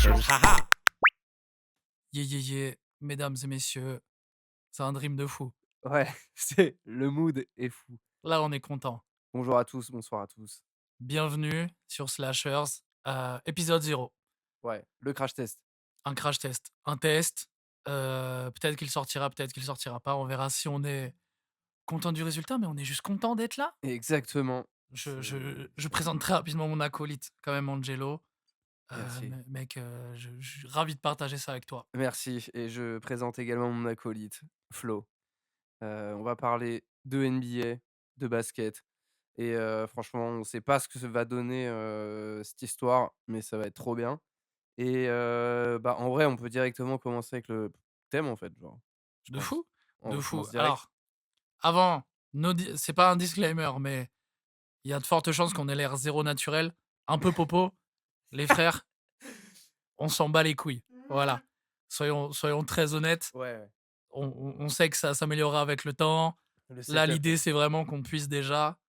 Slashers. Haha. Yeah, yeah, yeah, mesdames et messieurs, c'est un dream de fou. Ouais, c'est le mood est fou. Là, on est content. Bonjour à tous, bonsoir à tous. Bienvenue sur Slashers, épisode 0. Ouais, le crash test. Un crash test. Un test. Peut-être qu'il sortira, peut-être qu'il sortira pas. On verra si on est content du résultat, mais on est juste content d'être là. Exactement. Je, C'est je, je présente très rapidement mon acolyte, quand même, Angelo. Merci. Mec, je suis ravi de partager ça avec toi. Merci et je présente également mon acolyte, Flo. On va parler de NBA, de basket et franchement, on sait pas ce que ça va donner, cette histoire, mais ça va être trop bien et bah, en vrai, on peut directement commencer avec le thème, en fait, genre, je De pense. fou, de On fou. commence direct? Alors, avant, c'est pas un disclaimer, mais il y a de fortes chances qu'on ait l'air zéro naturel, un peu popo. Les frères, on s'en bat les couilles. Voilà. Soyons très honnêtes. Ouais, ouais. On sait que ça s'améliorera avec le temps. Le Là, setup, l'idée, c'est vraiment qu'on puisse déjà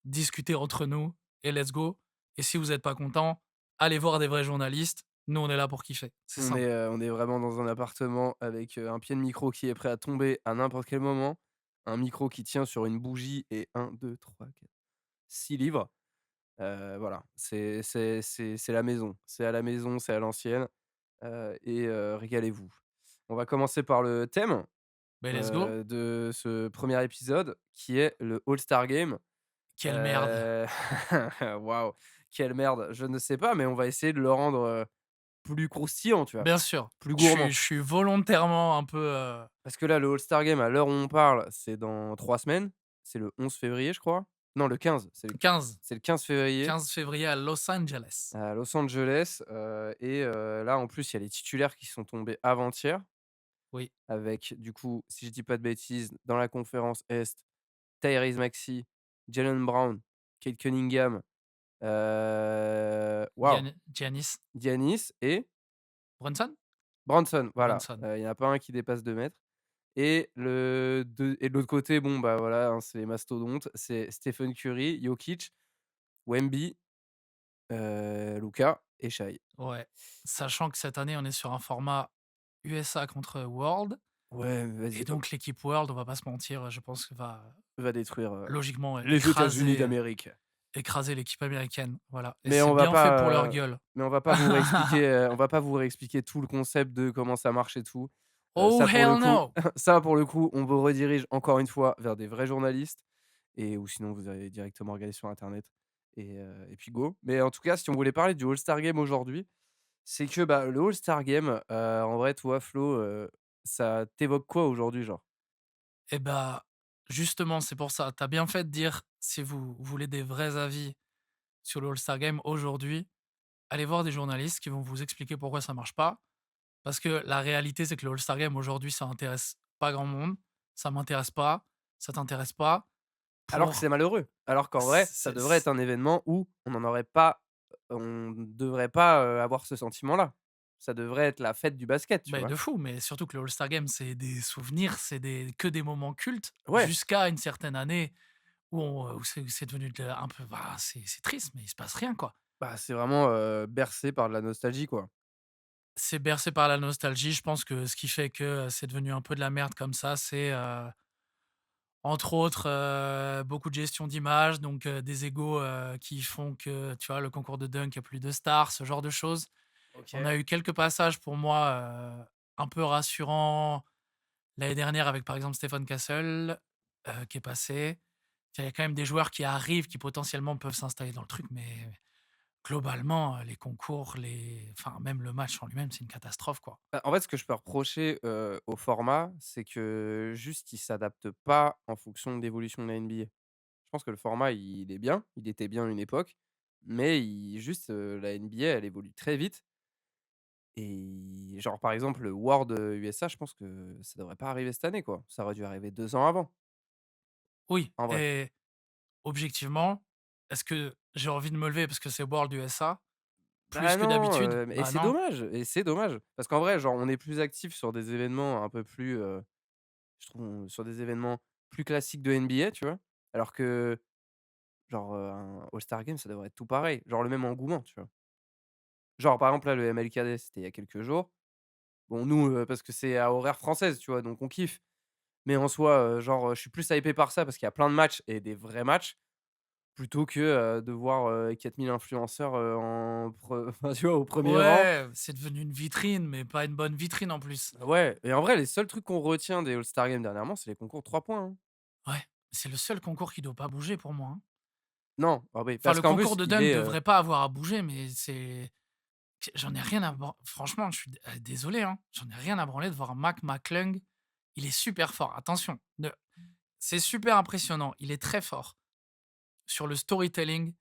discuter entre nous et let's go. Et si vous n'êtes pas content, allez voir des vrais journalistes. Nous, on est là pour kiffer. C'est simple. on est vraiment dans un appartement avec, un pied de micro qui est prêt à tomber à n'importe quel moment, un micro qui tient sur une bougie et 1, 2, 3, 4, 6 livres. Voilà, c'est la maison. C'est à la maison, c'est à l'ancienne, et régalez-vous. On va commencer par le thème, Mais let's go. de ce premier épisode qui est le All-Star Game. Quelle merde. Heu, Waouh, quelle merde! Je ne sais pas, mais on va essayer de le rendre, plus croustillant, tu vois? Bien sûr. Plus Je suis, gourmand. je suis volontairement un peu. Parce que là, le All-Star Game, à l'heure où on parle, c'est dans 3 semaines. C'est le 11 février, je crois. Non, le 15, 15. c'est le 15 février 15 février à Los Angeles. à Los Angeles, et là, en plus, il y a les titulaires qui sont tombés avant-hier Oui. avec, du coup, si je dis pas de bêtises, dans la conférence Est, Tyrese Maxey, Jaylen Brown, Cade Cunningham, waouh, Giannis. Giannis et Brunson? Brunson, voilà. Brunson. Il y en a pas un qui dépasse 2 mètres. Et de l'autre côté, bon, bah, voilà, hein, c'est les mastodontes, c'est Stephen Curry, Jokic, Wemby, Luka et Shai. Ouais. Sachant que cette année, on est sur un format USA contre World. Ouais, vas-y, Et donc, l'équipe World, on va pas se mentir, je pense que va va détruire, logiquement les États-Unis d'Amérique. écraser l'équipe américaine. Voilà. Et Mais c'est on va bien fait pour pas, leur gueule. mais on va pas vous réexpliquer, on va pas vous réexpliquer tout le concept de comment ça marche et tout. Oh, Ça pour le hell coup no! ça pour le coup, on vous redirige encore une fois vers des vrais journalistes et ou sinon vous allez directement regarder sur internet et puis go. Mais en tout cas, si on voulait parler du All-Star Game aujourd'hui, c'est que, bah, le All-Star Game, en vrai, toi, Flo, ça t'évoque quoi aujourd'hui, genre? Et bah, justement, c'est pour ça. Tu as bien fait de dire, si vous voulez des vrais avis sur le All-Star Game aujourd'hui, allez voir des journalistes qui vont vous expliquer pourquoi ça marche pas. Parce que la réalité, c'est que le All-Star Game aujourd'hui, ça intéresse pas grand monde. Ça m'intéresse pas, ça t'intéresse pas. Alors que c'est Pour malheureux. Alors qu'en vrai, ça c'est devrait être c un événement où on n'en aurait pas on devrait pas, avoir ce sentiment-là. Ça devrait être la fête du basket, tu Beh, vois? de fou, mais surtout que le All-Star Game, c'est des souvenirs, c'est des moments cultes Ouais, jusqu'à une certaine année où c'est devenu un peu, bah, c'est triste, mais il se passe rien, quoi. bah, c'est vraiment, bercé par de la nostalgie, quoi. C'est bercé par la nostalgie. Je pense que ce qui fait que, c'est devenu un peu de la merde comme ça, c'est, entre autres, beaucoup de gestion d'image, donc des égos, qui font que, tu vois, le concours de dunk, il y a plus de stars, ce genre de choses. On OK. a eu quelques passages pour moi, un peu rassurants l'année dernière avec, par exemple, Stephen Castle, qui est passé. Il y a quand même des joueurs qui arrivent, qui potentiellement peuvent s'installer dans le truc, mais globalement, les concours, enfin, même le match en lui-même, c'est une catastrophe, quoi. Bah, en fait, ce que je peux reprocher, au format, c'est que juste, il s'adapte pas en fonction de l'évolution de la NBA. Je pense que le format, il est bien, il était bien à une époque, mais la NBA, elle évolue très vite et genre, par exemple, le World, USA, je pense que ça devrait pas arriver cette année, quoi. Ça aurait dû arriver 2 ans avant, Oui, en vrai. et objectivement, est-ce que j'ai envie de me lever parce que c'est World USA plus Bah que non, d'habitude? et Bah c'est non. dommage parce qu'en vrai, genre, on est plus actif sur des événements un peu plus, je trouve, sur des événements plus classiques de NBA, tu vois? Alors que genre, un All-Star Game, ça devrait être tout pareil, genre le même engouement, tu vois? Genre, par exemple, là, le MLKD, c'était il y a quelques jours. Bon, nous, parce que c'est à horaire française, tu vois? Donc on kiffe. Mais en soi, genre, je suis plus hypé par ça parce qu'il y a plein de matchs et des vrais matchs, plutôt que, de voir, 4 000 influenceurs, en pre enfin, tu vois, au premier rang. Ouais, c'est devenu une vitrine, mais pas une bonne vitrine en plus. Ouais et en vrai, les seuls trucs qu'on retient des All-Star Games dernièrement, c'est les concours 3 points, hein. Ouais, c'est le seul concours qui doit pas bouger pour moi, hein. Non, ah oui, Enfin, parce le qu'en concours plus, de il dunk est, devrait pas avoir à bouger, mais j'en ai rien à bran franchement, je suis désolé, hein, j'en ai rien à branler de voir Mac McClung. Il est super fort, attention, ne c'est super impressionnant, il est très fort. Sur le storytelling,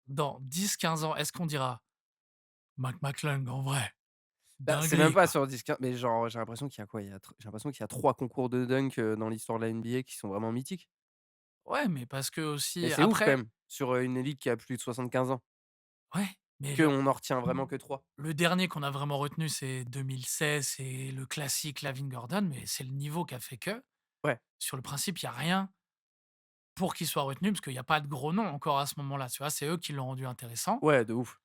dans 10, 15 ans, est-ce qu'on dira: «Mac McClung en vrai, bah, c'est même dinguerie pas quoi». sur 10-15 mais genre, j'ai l'impression qu'il y a quoi? J'ai l'impression qu'il y a 3 concours de dunk, dans l'histoire de la NBA qui sont vraiment mythiques. Ouais, mais parce que Mais aussi c'est ouf quand après même, sur, une ligue qui a plus de 75 ans, ouais, mais qu'on en retient vraiment que 3. le dernier qu'on a vraiment retenu, c'est 2016, c'est le classique Lavin Gordon, mais c'est le niveau qui a fait que, Ouais, sur le principe, il y a rien pour qu'il soit retenu, parce qu'il y a pas de gros noms encore à ce moment-là, tu vois? C'est eux qui l'ont rendu intéressant, ouais, de ouf.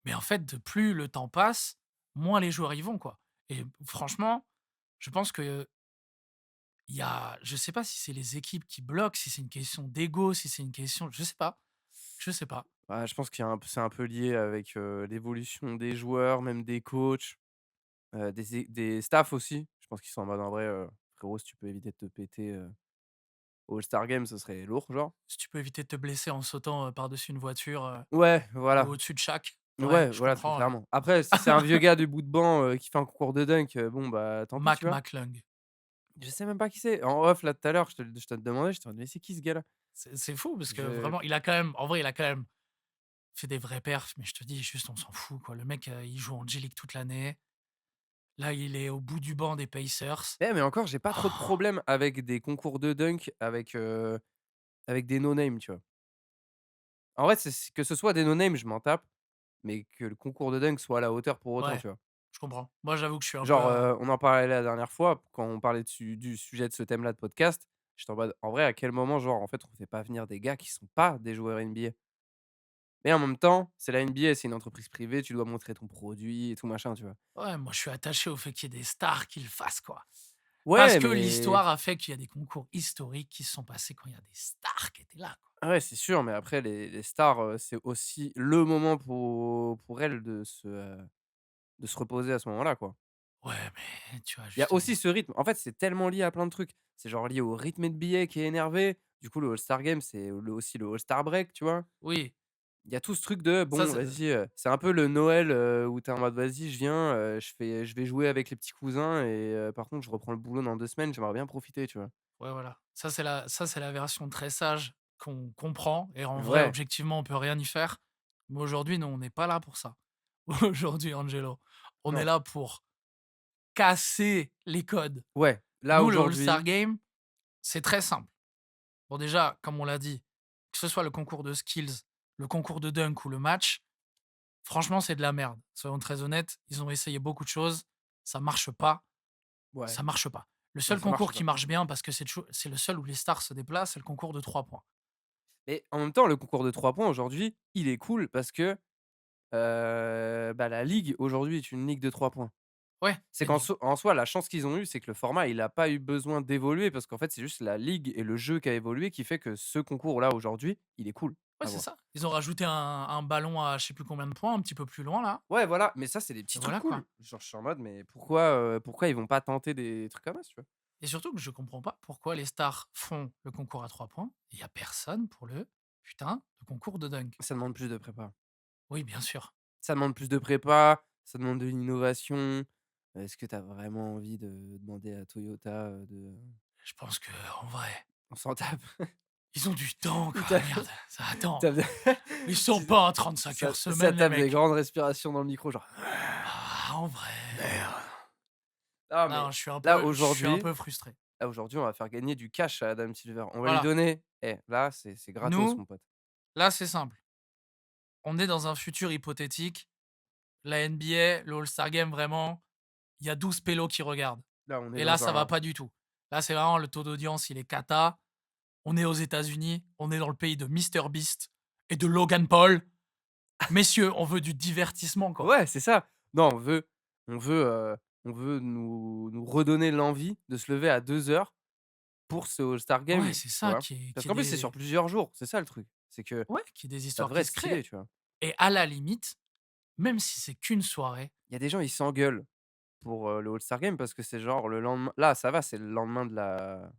mais en fait, de plus le temps passe, moins les joueurs y vont, quoi, et franchement, je pense que il y a je sais pas si c'est les équipes qui bloquent, si c'est une question d'ego, si c'est une question je sais pas. Bah, je pense qu'il y a un p c'est un peu lié avec, l'évolution des joueurs, même des coachs, des staffs aussi. Je pense qu'ils sont en mode: «En vrai, frérot, si tu peux éviter de te péter, au All-Star Game, ce serait lourd», genre. Si tu peux éviter de te blesser en sautant, par-dessus une voiture, Ouais, ou voilà. au-dessus de chaque, ouais, Ouais, je voilà, très comprends, clairement. Après, si c'est un vieux gars du bout de banc, qui fait un concours de dunk, bon, bah, tant pis, Mac tu vois? McClung. Je sais même pas qui c'est. En off, là, tout à l'heure, je te demandais, j'étais en mode: «Mais c'est qui ce gars-là?» C'est fou parce que Je vraiment, il a quand même en vrai, il a quand même fait des vrais perfs, mais je te dis juste, on s'en fout, quoi. Le mec, il joue en G-League toute l'année. Là, il est au bout du banc des Pacers. mais encore, j'ai pas trop de problèmes avec des concours de dunk avec des no name, tu vois? En vrai, c'est que ce soit des no name, je m'en tape, mais que le concours de dunk soit à la hauteur pour autant, Ouais, tu vois? je comprends. Moi, j'avoue que je suis un peu, Genre, on en parlait la dernière fois, quand on parlait du sujet de ce thème-là de podcast, j'étais en mode: «En vrai, à quel moment, genre, en fait, on fait pas venir des gars qui sont pas des joueurs NBA?» Mais en même temps, c'est la NBA, c'est une entreprise privée, tu dois montrer ton produit et tout machin, tu vois? ouais, moi, je suis attaché au fait qu'il y ait des stars qui le fassent, quoi. Parce Ouais, que mais l'histoire a fait qu'il y a des concours historiques qui se sont passés quand il y a des stars qui étaient là, quoi. ah ouais, c'est sûr, mais après les stars, c'est aussi le moment pour elles de se reposer à ce moment-là, quoi. Ouais, mais tu vois, Il y a aussi justement. ce rythme. En fait, c'est tellement lié à plein de trucs. C'est genre lié au rythme NBA qui est énervé. Du coup, le All-Star Game, c'est aussi le All-Star Break, tu vois? Oui, Il y a tout ce truc de ça, bon, c'est vas-y, c'est un peu le Noël, où tu es en mode: «Vas-y, je viens, je vais jouer avec les petits cousins et par contre, je reprends le boulot dans 2 semaines, j'aimerais bien profiter», tu vois? ouais, voilà. Ça, c'est la version très sage qu'on comprend et en vrai, Ouais, objectivement, on peut rien y faire. Mais aujourd'hui, non, on n'est pas là pour ça. Aujourd'hui, Angelo, on est non, là pour casser les codes. ouais, là, Nous, le All-Star aujourd'hui, Game, c'est très simple. Bon, déjà, comme on l'a dit, que ce soit le concours de skills, le concours de dunk ou le match, franchement, c'est de la merde. Soyons très honnêtes, ils ont essayé beaucoup de choses, ça marche pas, ouais, ça marche pas. Le non, seul ça marche concours pas. qui marche bien parce que c'est le seul où les stars se déplacent, c'est le concours de 3 points. Mais en même temps, le concours de 3 points aujourd'hui, il est cool parce que, bah, la ligue aujourd'hui est une ligue de 3 points. Ouais, C'est en soi, la chance qu'ils ont eue, c'est que le format, il a pas eu besoin d'évoluer parce qu'en fait, c'est juste la ligue et le jeu qui a évolué qui fait que ce concours-là, aujourd'hui, il est cool ouais, à c'est voir. ça. Ils ont rajouté un ballon à je sais plus combien de points, un petit peu plus loin là, Ouais, voilà, mais ça, c'est des et petits trucs voilà cool. quoi. Genre, je suis en mode: «Mais pourquoi ils vont pas tenter des trucs comme ça?» tu vois? Et surtout que je comprends pas pourquoi les stars font le concours à 3 points et il y a personne pour le putain de concours de dunk. Ça demande plus de prépa. Oui, bien sûr. Ça demande plus de prépa, ça demande de l'innovation. Est-ce que tu as vraiment envie de demander à Toyota, Je pense que en vrai, on s'en tape. ils ont du temps Ou quoi, tu merde. Ça attends, as ils sont tu pas en 35 heures ça semaine les tape des mecs. grandes respirations dans le micro, genre: Ah, en vrai, «Merde». Ah non, mais là, je suis un aujourd'hui peu frustré. là, aujourd'hui, on va faire gagner du cash à Adam Silver. On va lui Voilà, donner là, c'est gratos, nous, mon pote. là, c'est simple. On est dans un futur hypothétique. La NBA, le All-Star Game, vraiment, il y a 12 pélos qui regardent. Là, on est Et là, dans ça va un pas du tout. Là, c'est vraiment le taux d'audience, il est cata. On est aux États-Unis, on est dans le pays de Mister Beast et de Logan Paul. Messieurs, on veut du divertissement, quoi. Ouais, c'est ça. Non, on veut, heu, on veut nous redonner l'envie de se lever à 2 heures pour ce All-Star Ouais, Game, c'est tu ça, vois? Parce qui est qu'en plus, c'est sur des plusieurs jours, c'est ça le truc. C'est que ouais, qui est des ça histoires devrait qui être se stylé, créent tu vois? et à la limite, même si c'est qu'une soirée, Il y a des gens, ils s'engueulent pour, le All-Star Game parce que c'est genre le lendemain là, ça va, c'est le lendemain de la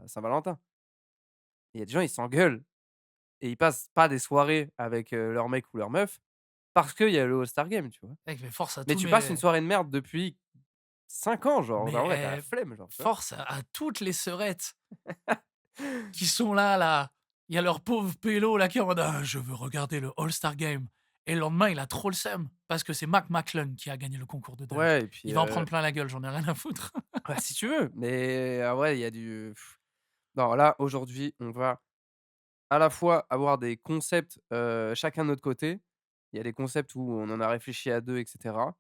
Saint-Valentin. Il y a des gens, ils s'engueulent et ils passent pas des soirées avec, leur mec ou leur meuf parce qu'il y a le All-Star Game, tu vois? mec, mais force à Mais tous tu passes une mes soirée de merde depuis 5 ans, genre, mais en vrai, tu la flemme, genre, tu vois? force à toutes les seurettes qui sont là. Il y a leur pauvre pélo là qui est en mode: «Ah, je veux regarder le All-Star Game» et le lendemain, il a trop le seum parce que c'est Mac McClung qui a gagné le concours de dunk. Ouais et puis, Il va en prendre plein la gueule, j'en ai rien à foutre. bah, si tu veux, mais ah ouais, il y a du non, là, aujourd'hui, on va à la fois avoir des concepts, chacun de notre côté. Il y a des concepts où on en a réfléchi à 2 et cetera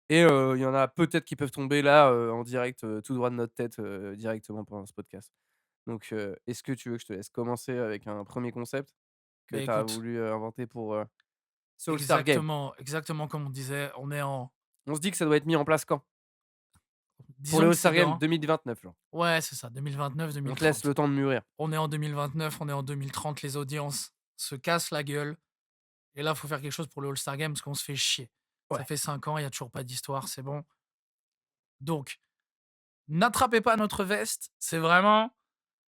et il y en a peut-être qui peuvent tomber là, en direct, tout droit de notre tête, directement pendant ce podcast. Donc est-ce que tu veux que je te laisse commencer avec un premier concept que Beh, tu as écoute, voulu, inventer pour, ce All-Star Game? exactement comme on disait, on est en On se dit que ça doit être mis en place quand? Pour le disons que c'est All-Star Game dans 2029, genre. ouais, c'est ça, On te laisse 2029-2030. le temps de mûrir. On est en 2029, on est en 2030, les audiences se cassent la gueule et là, il faut faire quelque chose pour le All-Star Game parce qu'on se fait chier. Ça Ouais. fait 5 ans, il y a toujours pas d'histoire, c'est bon. Donc, n'attrapez pas notre veste, c'est vraiment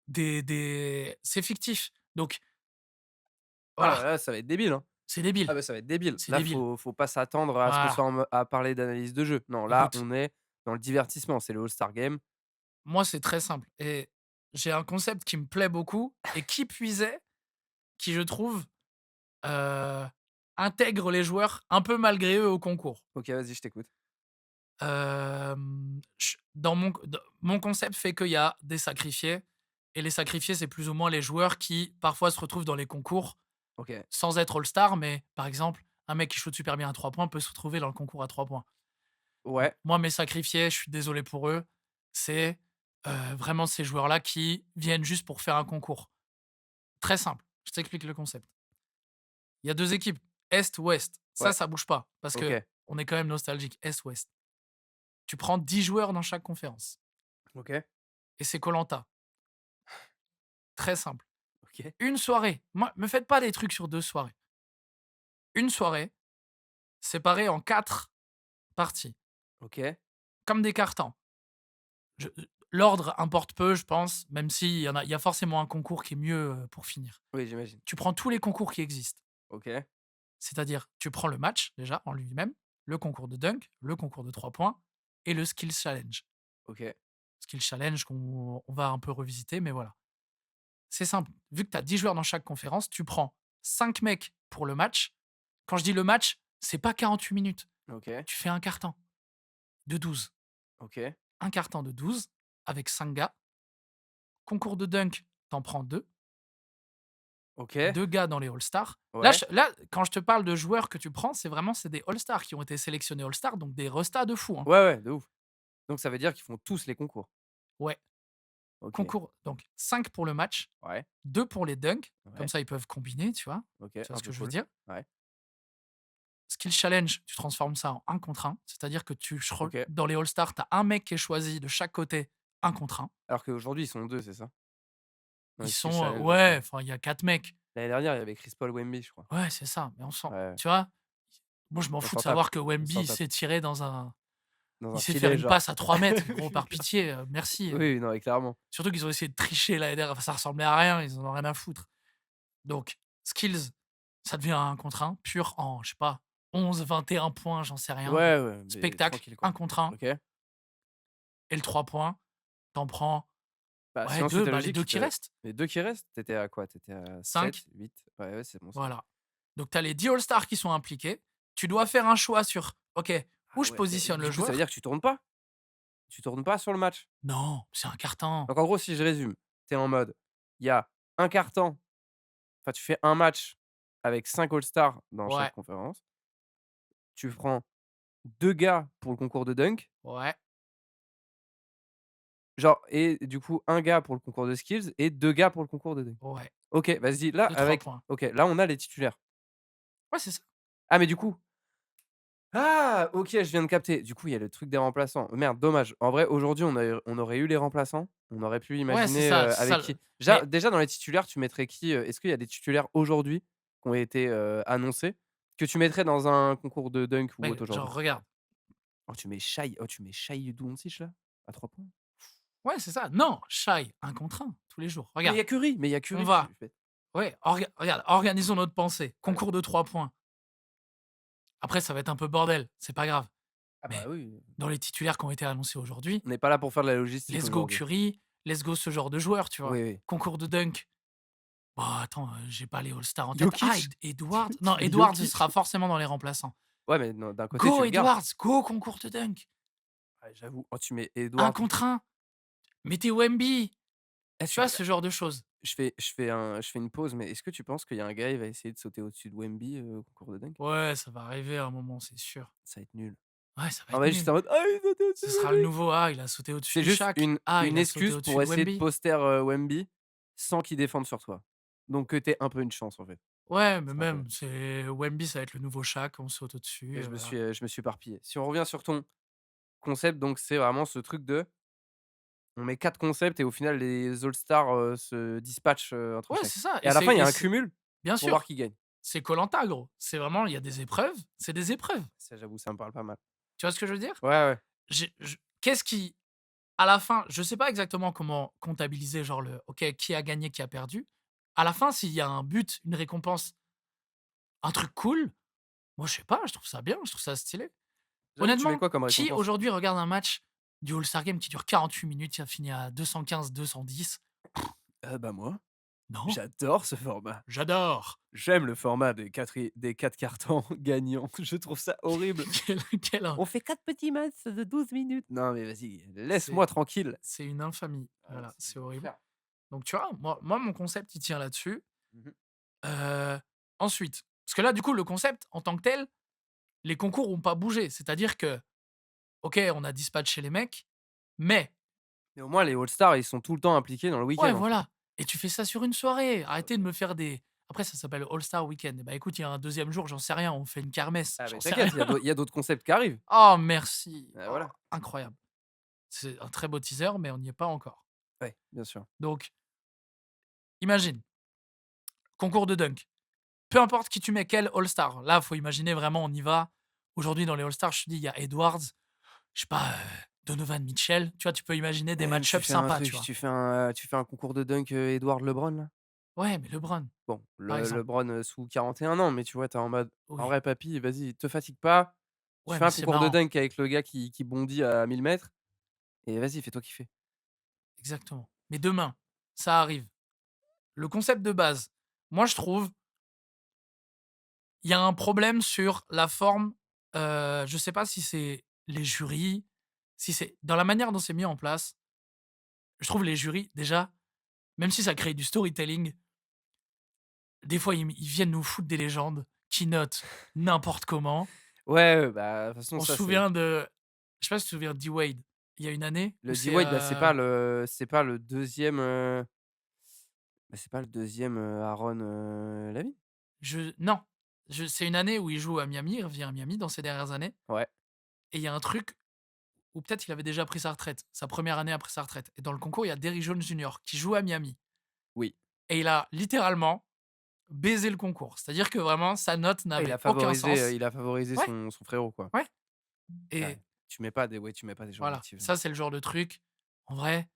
des c'est fictif. Donc Ah voilà, là, ça va être débile, hein. c'est débile, Ah bah, ça va être débile. c'est Là, débile. faut pas s'attendre à ce qu'on Voilà, soit à parler d'analyse de jeu. Non, là, écoute, on est dans le divertissement, c'est le All-Star Game. moi, c'est très simple et j'ai un concept qui me plaît beaucoup et qui puisait, qui je trouve, heu, intègre les joueurs un peu malgré eux au concours. OK, vas-y, je t'écoute. Ch dans mon concept fait qu'il y a des sacrifiés et les sacrifiés, c'est plus ou moins les joueurs qui, parfois, se retrouvent dans les concours OK. sans être all-star, mais par exemple, un mec qui shoot super bien à 3 points peut se retrouver dans le concours à 3 points. Ouais, Moi, mes sacrifiés, je suis désolé pour eux, c'est, vraiment ces joueurs-là qui viennent juste pour faire un concours. Très simple, je t'explique le concept. Il y a 2 équipes, Est-Ouest. ouais, Ça bouge pas parce OK, que on est quand même nostalgique, Est-Ouest. Tu prends 10 joueurs dans chaque conférence OK, et c'est koh très simple. OK, Une soirée, moi, me faites pas des trucs sur 2 soirées. Une soirée, séparée en 4 parties, OK. comme des cartons. Je l'ordre importe peu, je pense, même s'il y a forcément un concours qui est mieux, pour finir. Oui, j'imagine. Tu prends tous les concours qui existent, OK, c'est-à-dire tu prends le match déjà en lui-même, le concours de dunk, le concours de 3 points et le skills challenge. OK, Skills challenge qu'on on va un peu revisiter, mais voilà. C'est simple, vu que tu as 10 joueurs dans chaque conférence, tu prends 5 mecs pour le match. Quand je dis le match, c'est pas 48 minutes. OK, Tu fais un carton de 12. OK, Un carton de 12 avec 5 gars. Concours de dunk, t'en prends 2. OK, 2 gars dans les All-Stars. ouais. Là, quand je te parle de joueurs que tu prends, c'est des All-Stars qui ont été sélectionnés All-Stars, donc des restas de fou, hein. Ouais, ouais, de ouf. Donc ça veut dire qu'ils font tous les concours? Ouais, OK, concours donc 5 pour le match, ouais, 2 pour les dunks, comme ouais, ça ils peuvent combiner, tu vois? OK, Tu vois un ce que peu je veux cool. dire? Ouais, Skill challenge, tu transformes ça en 1 contre 1, c'est-à-dire que OK. dans les All-Stars, tu as un mec qui est choisi de chaque côté, 1 contre 1. Alors qu'aujourd'hui, ils sont 2, c'est ça? Dans Ils les skills sont, challenge ouais, All-Star? enfin, il y a 4 mecs. L'année dernière, il y avait Chris Paul, Wemby, je crois. Ouais, c'est ça, mais on sent Ouais, tu vois? Moi, je m'en on fous de s'en tape, savoir que on Wemby, s'en il tape. s'est tiré dans un Dans il un sait faire filet, une genre. passe à 3 mètres, gros, par pitié, merci, Oui, non, mais clairement. Surtout qu'ils ont essayé de tricher l'année dernière, enfin, ça ressemblait à rien, ils en ont rien à foutre. Donc skills, ça devient un contre un pur en, je sais pas, 11-21 points, j'en sais rien. Ouais, ouais, mais Spectacle, tranquille, un quoi. contre un OK. et le 3 points, t'en prends, Bah, si ouais, ensuite 2 ta bah, les logique, 2 il qui te restent, les 2 qui restent, tu étais à quoi? Tu étais à 7, 5, 8? Ouais, ouais, c'est bon ça. voilà. Donc tu as les 10 All-Stars qui sont impliqués. Tu dois faire un choix sur, OK, où Ah je ouais, mais positionne le du coup, ça veut dire joueur? que tu tournes pas? Tu tournes pas sur le match? Non, c'est un carton. Donc en gros, si je résume, tu es en mode, il y a un quart-temps, enfin, tu fais un match avec 5 All-Stars dans chaque Ouais, conférence. Tu prends 2 gars pour le concours de dunk, ouais, genre et du coup, un gars pour le concours de skills et 2 gars pour le concours de dunk. ouais, OK, vas-y, là, de 3 avec points. OK, là, on a les titulaires. Ouais, c'est ça. Ah mais du coup ah! OK, je viens de capter. Du coup, il y a le truc des remplaçants. Merde, dommage. En vrai, aujourd'hui, on aurait eu les remplaçants. On aurait pu Ouais, imaginer, c'est ça avec le qui déjà mais déjà dans les titulaires, tu mettrais qui, est-ce qu'il y a des titulaires aujourd'hui qui ont été, annoncés, que tu mettrais dans un concours de dunk ou mec, autre genre aujourd'hui? regarde. Tu mets Shai Doncic là? À 3 points? Ouais, c'est ça. Non, Shai, 1 contre 1 tous les jours. Mais il y Regarde, a Curry, mais il y a on Curry, va tu fais ouais, regarde, organisons notre pensée. allez. Concours de 3 points. Après ça va être un peu bordel, c'est pas grave. Ah bah, Mais oui, dans les titulaires qui ont été annoncés aujourd'hui, on n'est pas là pour faire de la logistique let's go aujourd'hui. Curry, let's go ce genre de joueur, tu vois? Oui, oui. Concours de dunk, bah, attends, j'ai pas les all-stars en tête. Ah, Jokic? Edwards? Tu Non, mets Edwards, il Jokic? sera forcément dans les remplaçants. Ouais, mais non, d'un côté, tu Go le gardes. Edwards, go concours de dunk! Ouais, j'avoue. Oh, tu mets 1 Edwards. contre 1, mettez Wemby, Est-ce tu que vois ce genre de choses? je fais une pause, mais est-ce que tu penses qu'il y a un gars, il va essayer de sauter au-dessus de Wemby, au concours de dunk? Ouais, ça va arriver à un moment, c'est sûr. Ça va être nul. Ouais, ça va On être va juste nul. en mode: «Ah, il a sauté au-dessus Ce de sera le Wemby!» nouveau: «Ah, il a sauté au-dessus C'est de juste Shaq. Ah, il une a sauté excuse au-dessus pour de essayer de Wemby». poster, Wemby sans qu'il défende sur toi. Donc que tu un peu une chance, en fait. Ouais, mais C'est un peu même, c'est Wemby, ça va être le nouveau Shaq, on saute au-dessus, et voilà. je me suis éparpillé. Si on revient sur ton concept, donc c'est vraiment ce truc de on met 4 concepts et au final les all stars, se dispatchent, entre Ouais, chaque c'est ça et à la fin, il y a un c'est cumul bien pour voir sûr, qui gagne. c'est koh gros. C'est vraiment il y a des OK. épreuves, c'est des épreuves. Ça, j'avoue, ça me parle pas mal. Tu vois ce que je veux dire? Ouais, ouais. J'ai je qu'est-ce qui à la fin, je sais pas exactement comment comptabiliser genre le OK, qui a gagné, qui a perdu. À la fin, s'il y a un but, une récompense, un truc cool, moi je sais pas, je trouve ça bien, je trouve ça stylé. J'avoue, tu mets Honnêtement, quoi comme qui récompense? aujourd'hui regarde un match du All-Star Game qui dure 48 minutes, qui a fini à 215-210? Bah, moi, Non, j'adore ce format. j'adore! J'aime le format des 4 cartons gagnants. Je trouve ça horrible. Quel On fait 4 petits matchs de 12 minutes. Non, mais vas-y, laisse-moi c'est tranquille. c'est une infamie, Ah ouais, voilà, c'est c'est horrible. l'enfer. Donc tu vois, moi mon concept il tient là-dessus. Mmh. Heu, Ensuite parce que là du coup le concept en tant que tel, les concours ont pas bougé. C'est-à-dire que, OK, on a dispatché les mecs, mais Mais au moins les all-stars, ils sont tout le temps impliqués dans le ouais week-end, en fait. voilà, et tu fais ça sur une soirée. Ah Arrêtez de OK. me faire des après ça s'appelle All-Star Weekend. Bah écoute, il y a un deuxième jour, j'en sais rien, on fait une kermesse, Ah mais j'en sais rien. t'inquiète, il y a d'autres concepts qui arrivent. Oh merci! Oh, Voilà. incroyable. C'est un très beau teaser, mais on n'y est pas encore. Ouais, bien sûr. Donc, imagine, concours de dunk. Peu importe qui tu mets, quel All-Star. Là, faut imaginer vraiment, on y va. Aujourd'hui, dans les All-Stars, je te dis, il y a Edwards, je sais pas, Donovan Mitchell. Tu vois, tu peux imaginer des Même tu match-ups fais un sympas, tu truc, vois? tu fais un concours de dunk, Edward LeBron, là? Ouais, mais LeBron, Bon, par le exemple. LeBron, sous 41 ans, mais tu vois, tu es en mode: «En Oui. vrai papy, vas-y, te fatigue pas, tu Ouais, fais mais un c'est concours de marrant. dunk avec le gars qui bondit à 1000 mètres et vas-y, fais-toi kiffer». Exactement. Mais demain, ça arrive. Le concept de base, moi, je trouve, il y a un problème sur la forme. Je sais pas si c'est les jurys, si c'est dans la manière dont c'est mis en place. Je trouve les jurys, déjà, même si ça crée du storytelling, des fois, ils viennent nous foutre des légendes qui notent n'importe comment. Ouais, bah, de toute façon, On se ça, c'est souvient de je sais pas si tu te souviens de D-Wade, il y a une année où le c'est, D-Wade, bah, c'est pas le deuxième e bah, c'est pas le deuxième e Aaron, Lavine? non, c'est une année où il joue à Miami, il revient à Miami dans ces dernières années, Ouais, et il y a un truc où peut-être il avait déjà pris sa retraite, sa première année après sa retraite, et dans le concours, il y a Derrick Jones Jr. qui joue à Miami, oui. et il a littéralement baisé le concours. C'est-à-dire que vraiment sa note Ah, n'avait aucun sens. il a favorisé Ouais, son frérot, quoi. ouais, Ouais, et tu mets pas des gens voilà, actifs. ça c'est le genre de truc, en vrai,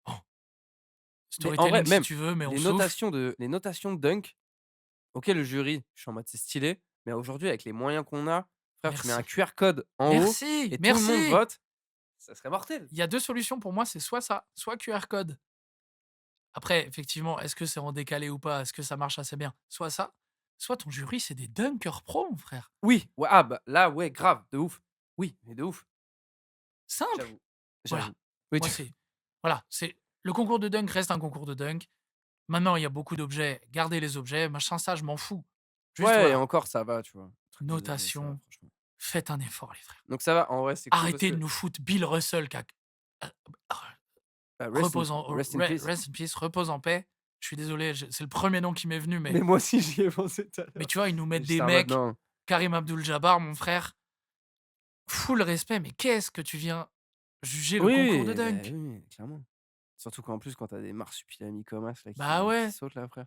bon, Mais en vrai, storytelling si même tu veux, mais on souffle. les notations de dunk, OK, le jury, je suis en mode: «C'est stylé», mais aujourd'hui, avec les moyens qu'on a, frère, tu mets un Merci. QR code en haut Merci, et tout le monde merci! vote, ça serait mortel. Il y a 2 solutions pour moi, c'est soit ça, soit QR code. Après, effectivement, est-ce que c'est en décalé ou pas? Est-ce que ça marche assez bien? Soit ça, soit ton jury, c'est des dunkers pro, mon frère. Oui, ouais, ah bah, là, ouais, grave, de ouf. Oui, mais de ouf, Simple. j'avoue, Voilà. j'avoue. Oui, Moi, tu c'est voilà, c'est le concours de dunk reste un concours de dunk. Maintenant, il y a beaucoup d'objets, gardez les objets, machin, ça, je m'en fous. Juste, ouais et voilà, encore, ça va, tu vois? Truc de ça va, notation, franchement. faites un effort, les frères. Donc ça va, en vrai, c'est cool parce Arrêtez de que nous foutre Bill Russell qui a heu, bah, repose en rest in peace. rest in peace, repose en paix. Je suis désolé, c'est le premier nom qui m'est venu, Mais moi aussi, j'y ai pensé tout à mais l'heure. tu vois, ils nous Mais mettent des j'étais en mode: mecs «Non». Karim Abdul-Jabbar, mon frère, full respect, mais qu'est-ce que tu viens juger le concours de Oui, beh, dunk? oui, clairement. Surtout qu'en plus, quand tu as des marsupilami comme as là Bah qui ouais, sautent là, frère.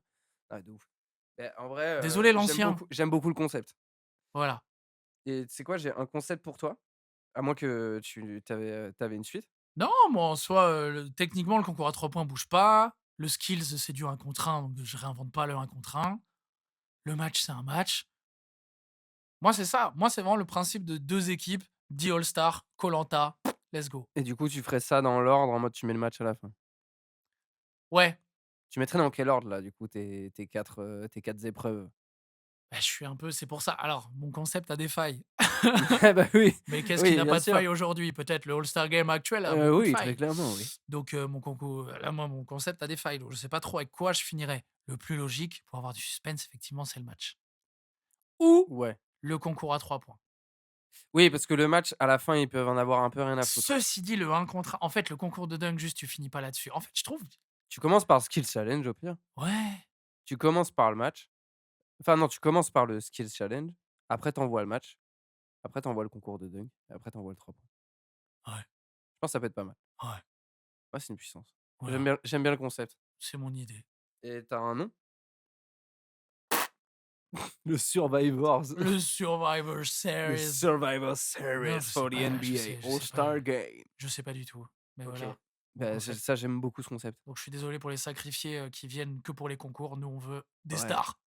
Ah de ouf. Beh, en vrai, désolé l'ancien. j'aime beaucoup le concept Voilà. et tu sais quoi? J'ai un concept pour toi, à moins que tu avais une suite? Non, moi en soi, le techniquement, le concours à 3 points bouge pas. Le skills, c'est du 1 contre 1, donc je réinvente pas le 1 contre 1. Le match, c'est un match. Moi, c'est ça. Moi, c'est vraiment le principe de 2 équipes, 10 All-Stars, koh let's go. Et du coup, tu ferais ça dans l'ordre en mode tu mets le match à la fin? Ouais, Tu mettrais dans quel ordre là, du coup, tes 4 épreuves? bah, je suis un peu c'est pour ça. Alors, mon concept a des failles. Ah bah oui, Mais qu'est-ce qui oui, n'a bien pas de sûr. failles aujourd'hui? Peut-être le All-Star Game actuel a beaucoup de Oui, très failles. clairement, oui. Donc, mon concours là, moi, mon concept a des failles, donc je sais pas trop avec quoi je finirai. Le plus logique pour avoir du suspense, effectivement, c'est le match ou Ouais. le concours à 3 points. Oui, parce que le match, à la fin, ils peuvent en avoir un peu rien à foutre. Ceci dit, le 1 contre 1 en fait, le concours de dunk, juste, tu finis pas là-dessus. En fait, je trouve Tu commences par le skill challenge au pire. ouais, Tu commences par le match. Enfin non, tu commences par le skills challenge, après tu envoies le match, après tu envoies le concours de dunk et après tu envoies le 3 points. ouais, Je pense que ça peut être pas mal. ouais, Ouais, c'est une puissance. voilà, J'aime bien le concept c'est mon idée. et tu as un nom? Le Survivors. Le Survivor Le Series. Survivor Non, Series for the NBA je sais pas, All-Star Game. je sais pas du tout. Mais OK. voilà, mon Bah, concept. ça, j'aime beaucoup ce concept. Donc je suis désolé pour les sacrifiés, qui viennent que pour les concours. Nous, on veut Ouais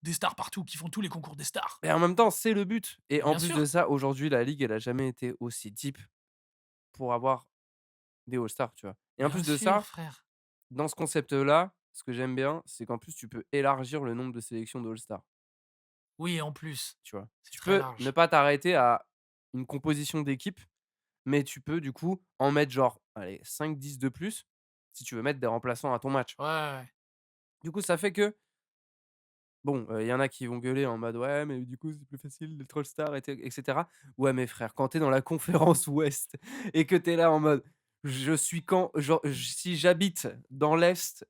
des stars partout, qui font tous les concours des stars. et en même temps, c'est le but et Mais en bien plus de sûr, ça, aujourd'hui, la ligue, elle a jamais été aussi deep pour avoir des All-Stars, tu vois? Et en bien plus de sûr, ça, frère. dans ce concept-là, ce que j'aime bien, c'est qu'en plus, tu peux élargir le nombre de sélections de All-Stars. Oui, en plus, Tu vois? c'est Tu très peux ne large. pas t'arrêter à une composition d'équipe, mais tu peux du coup en mettre genre, allez 5-10 de plus, si tu veux mettre des remplaçants à ton match. Ouais, ouais, ouais. Du coup, ça fait que, bon, il y en a qui vont gueuler en mode: «Ouais, mais du coup, c'est plus facile d'être All-Star et cetera». Ouais, mais frère, quand tu es dans la conférence Ouest et que tu es là en mode: «Je suis quand genre, si j'habite dans l'Est,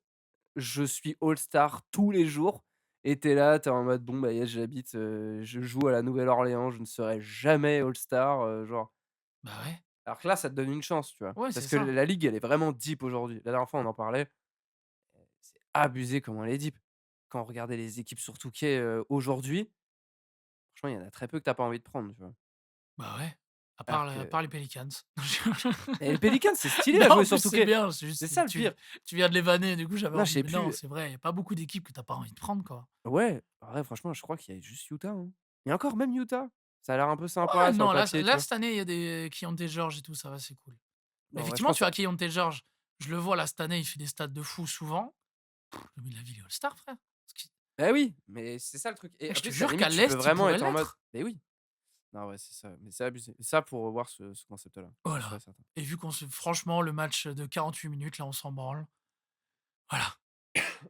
je suis All-Star tous les jours» et tu es là, tu es en mode: «Bon, bah, yes, j'habite, je joue à la Nouvelle-Orléans, je ne serai jamais All-Star», genre. Bah ouais. Alors que là, ça te donne une chance, tu vois? Ouais, c'est Parce que ça. la ligue, elle est vraiment deep aujourd'hui. La dernière fois, on en parlait, c'est abusé comment elle est deep. Quand on regardait les équipes sur 2K, aujourd'hui, franchement, il y en a très peu que tu as pas envie de prendre, tu vois? Bah ouais. Alors À que part les Pelicans. et les Pelicans, c'est stylé à Non, jouer en sur plus, c'est 2K. bien, c'est C'est juste ça le pire. tu viens de les vanner, du coup, j'avais Non, je envie sais mais non, plus, c'est vrai, il y a pas beaucoup d'équipes que tu as pas envie de prendre, quoi. ouais, en vrai, franchement, je crois qu'il y a juste Utah, hein. Et encore, même Utah, ça a l'air un peu Ouais, sympa sur le non, papier, tu là, vois? cette année, il y a des Keontae George et tout, ça va, c'est cool. Mais En vrai, je effectivement, pense tu as Keontae George, je le vois là, cette année, il fait des stats de fou souvent. Le la ville est all-star, frère. Parce que bah, oui, mais c'est ça le truc et mec, en je te plus, à la jure qu'à limite, tu peux l'Est, il vraiment pourrait être en mode l'être. beh, oui. Non, ouais, c'est ça, mais c'est abusé. Ça, pour revoir ce concept-là, c'est sûr et Voilà. certain. Et vu qu'on se franchement, le match de 48 minutes, là, on s'en branle. Voilà.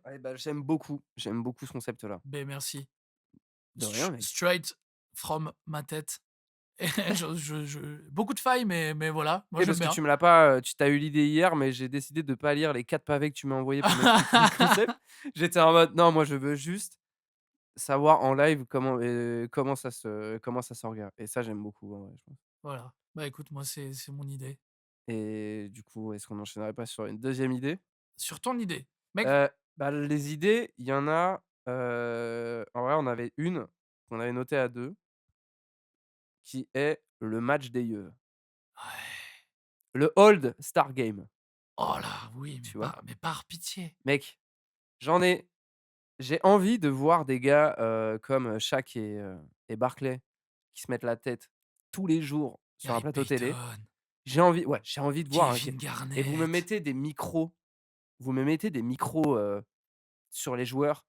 Ouais, bah, j'aime beaucoup ce concept-là. Ben merci. De rien, mec. Straight from ma tête. Et je beaucoup de failles, mais voilà, moi Oui, j'aime parce que bien. tu me l'as pas, tu as eu l'idée hier, mais j'ai décidé de pas lire les 4 pavés que tu m'as envoyés pour m'expliquer le concept. J'étais en mode: «Non, moi, je veux juste savoir en live comment ça s'orga» et ça, j'aime beaucoup, en vrai, je pense Voilà. Bah, écoute, moi, c'est mon idée. et du coup, est-ce qu'on n'enchaînerait pas sur une deuxième idée? Sur ton idée, mec Heu, Bah, les idées, il y en a, en vrai, on avait une qu'on avait notée à 2, qui est le match des yeux. ouais. Le Old Star Game, Oh là, oui, tu vois? mais par pitié. Mec, j'en ai j'ai envie de voir des gars, comme, Shaq et Barkley qui se mettent la tête tous les jours sur un Gary plateau télé. Payton, J'ai envie de voir un g Kevin et Garnett. vous me mettez des micros, sur les joueurs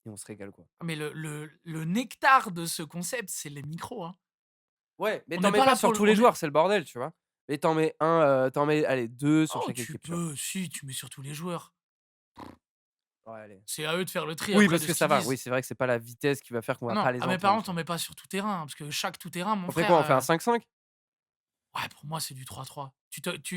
et on se régale, quoi. Ah, mais le nectar de ce concept, c'est les micros, hein. Ouais, mais On t'en n'est mets pas pas là sur pour le tous les on est joueurs, c'est le bordel, tu vois? Mais t'en mets, allez 2 sur oh, chaque tu équipe, tu vois? peux, si, tu mets sur tous les joueurs. Ouais, allez. C'est à eux de faire le tri Oui, après parce de que ce ça qu'ils va. Oui, disent. c'est vrai que c'est pas la vitesse qui va faire qu'on Ah va non, pas les ah mais par entendre, tu contre, on vois? met pas sur tout terrain, hein, parce que chaque tout terrain, mon On fait quoi? On fait un frère, 5-5? ouais, pour moi, c'est du 3-3.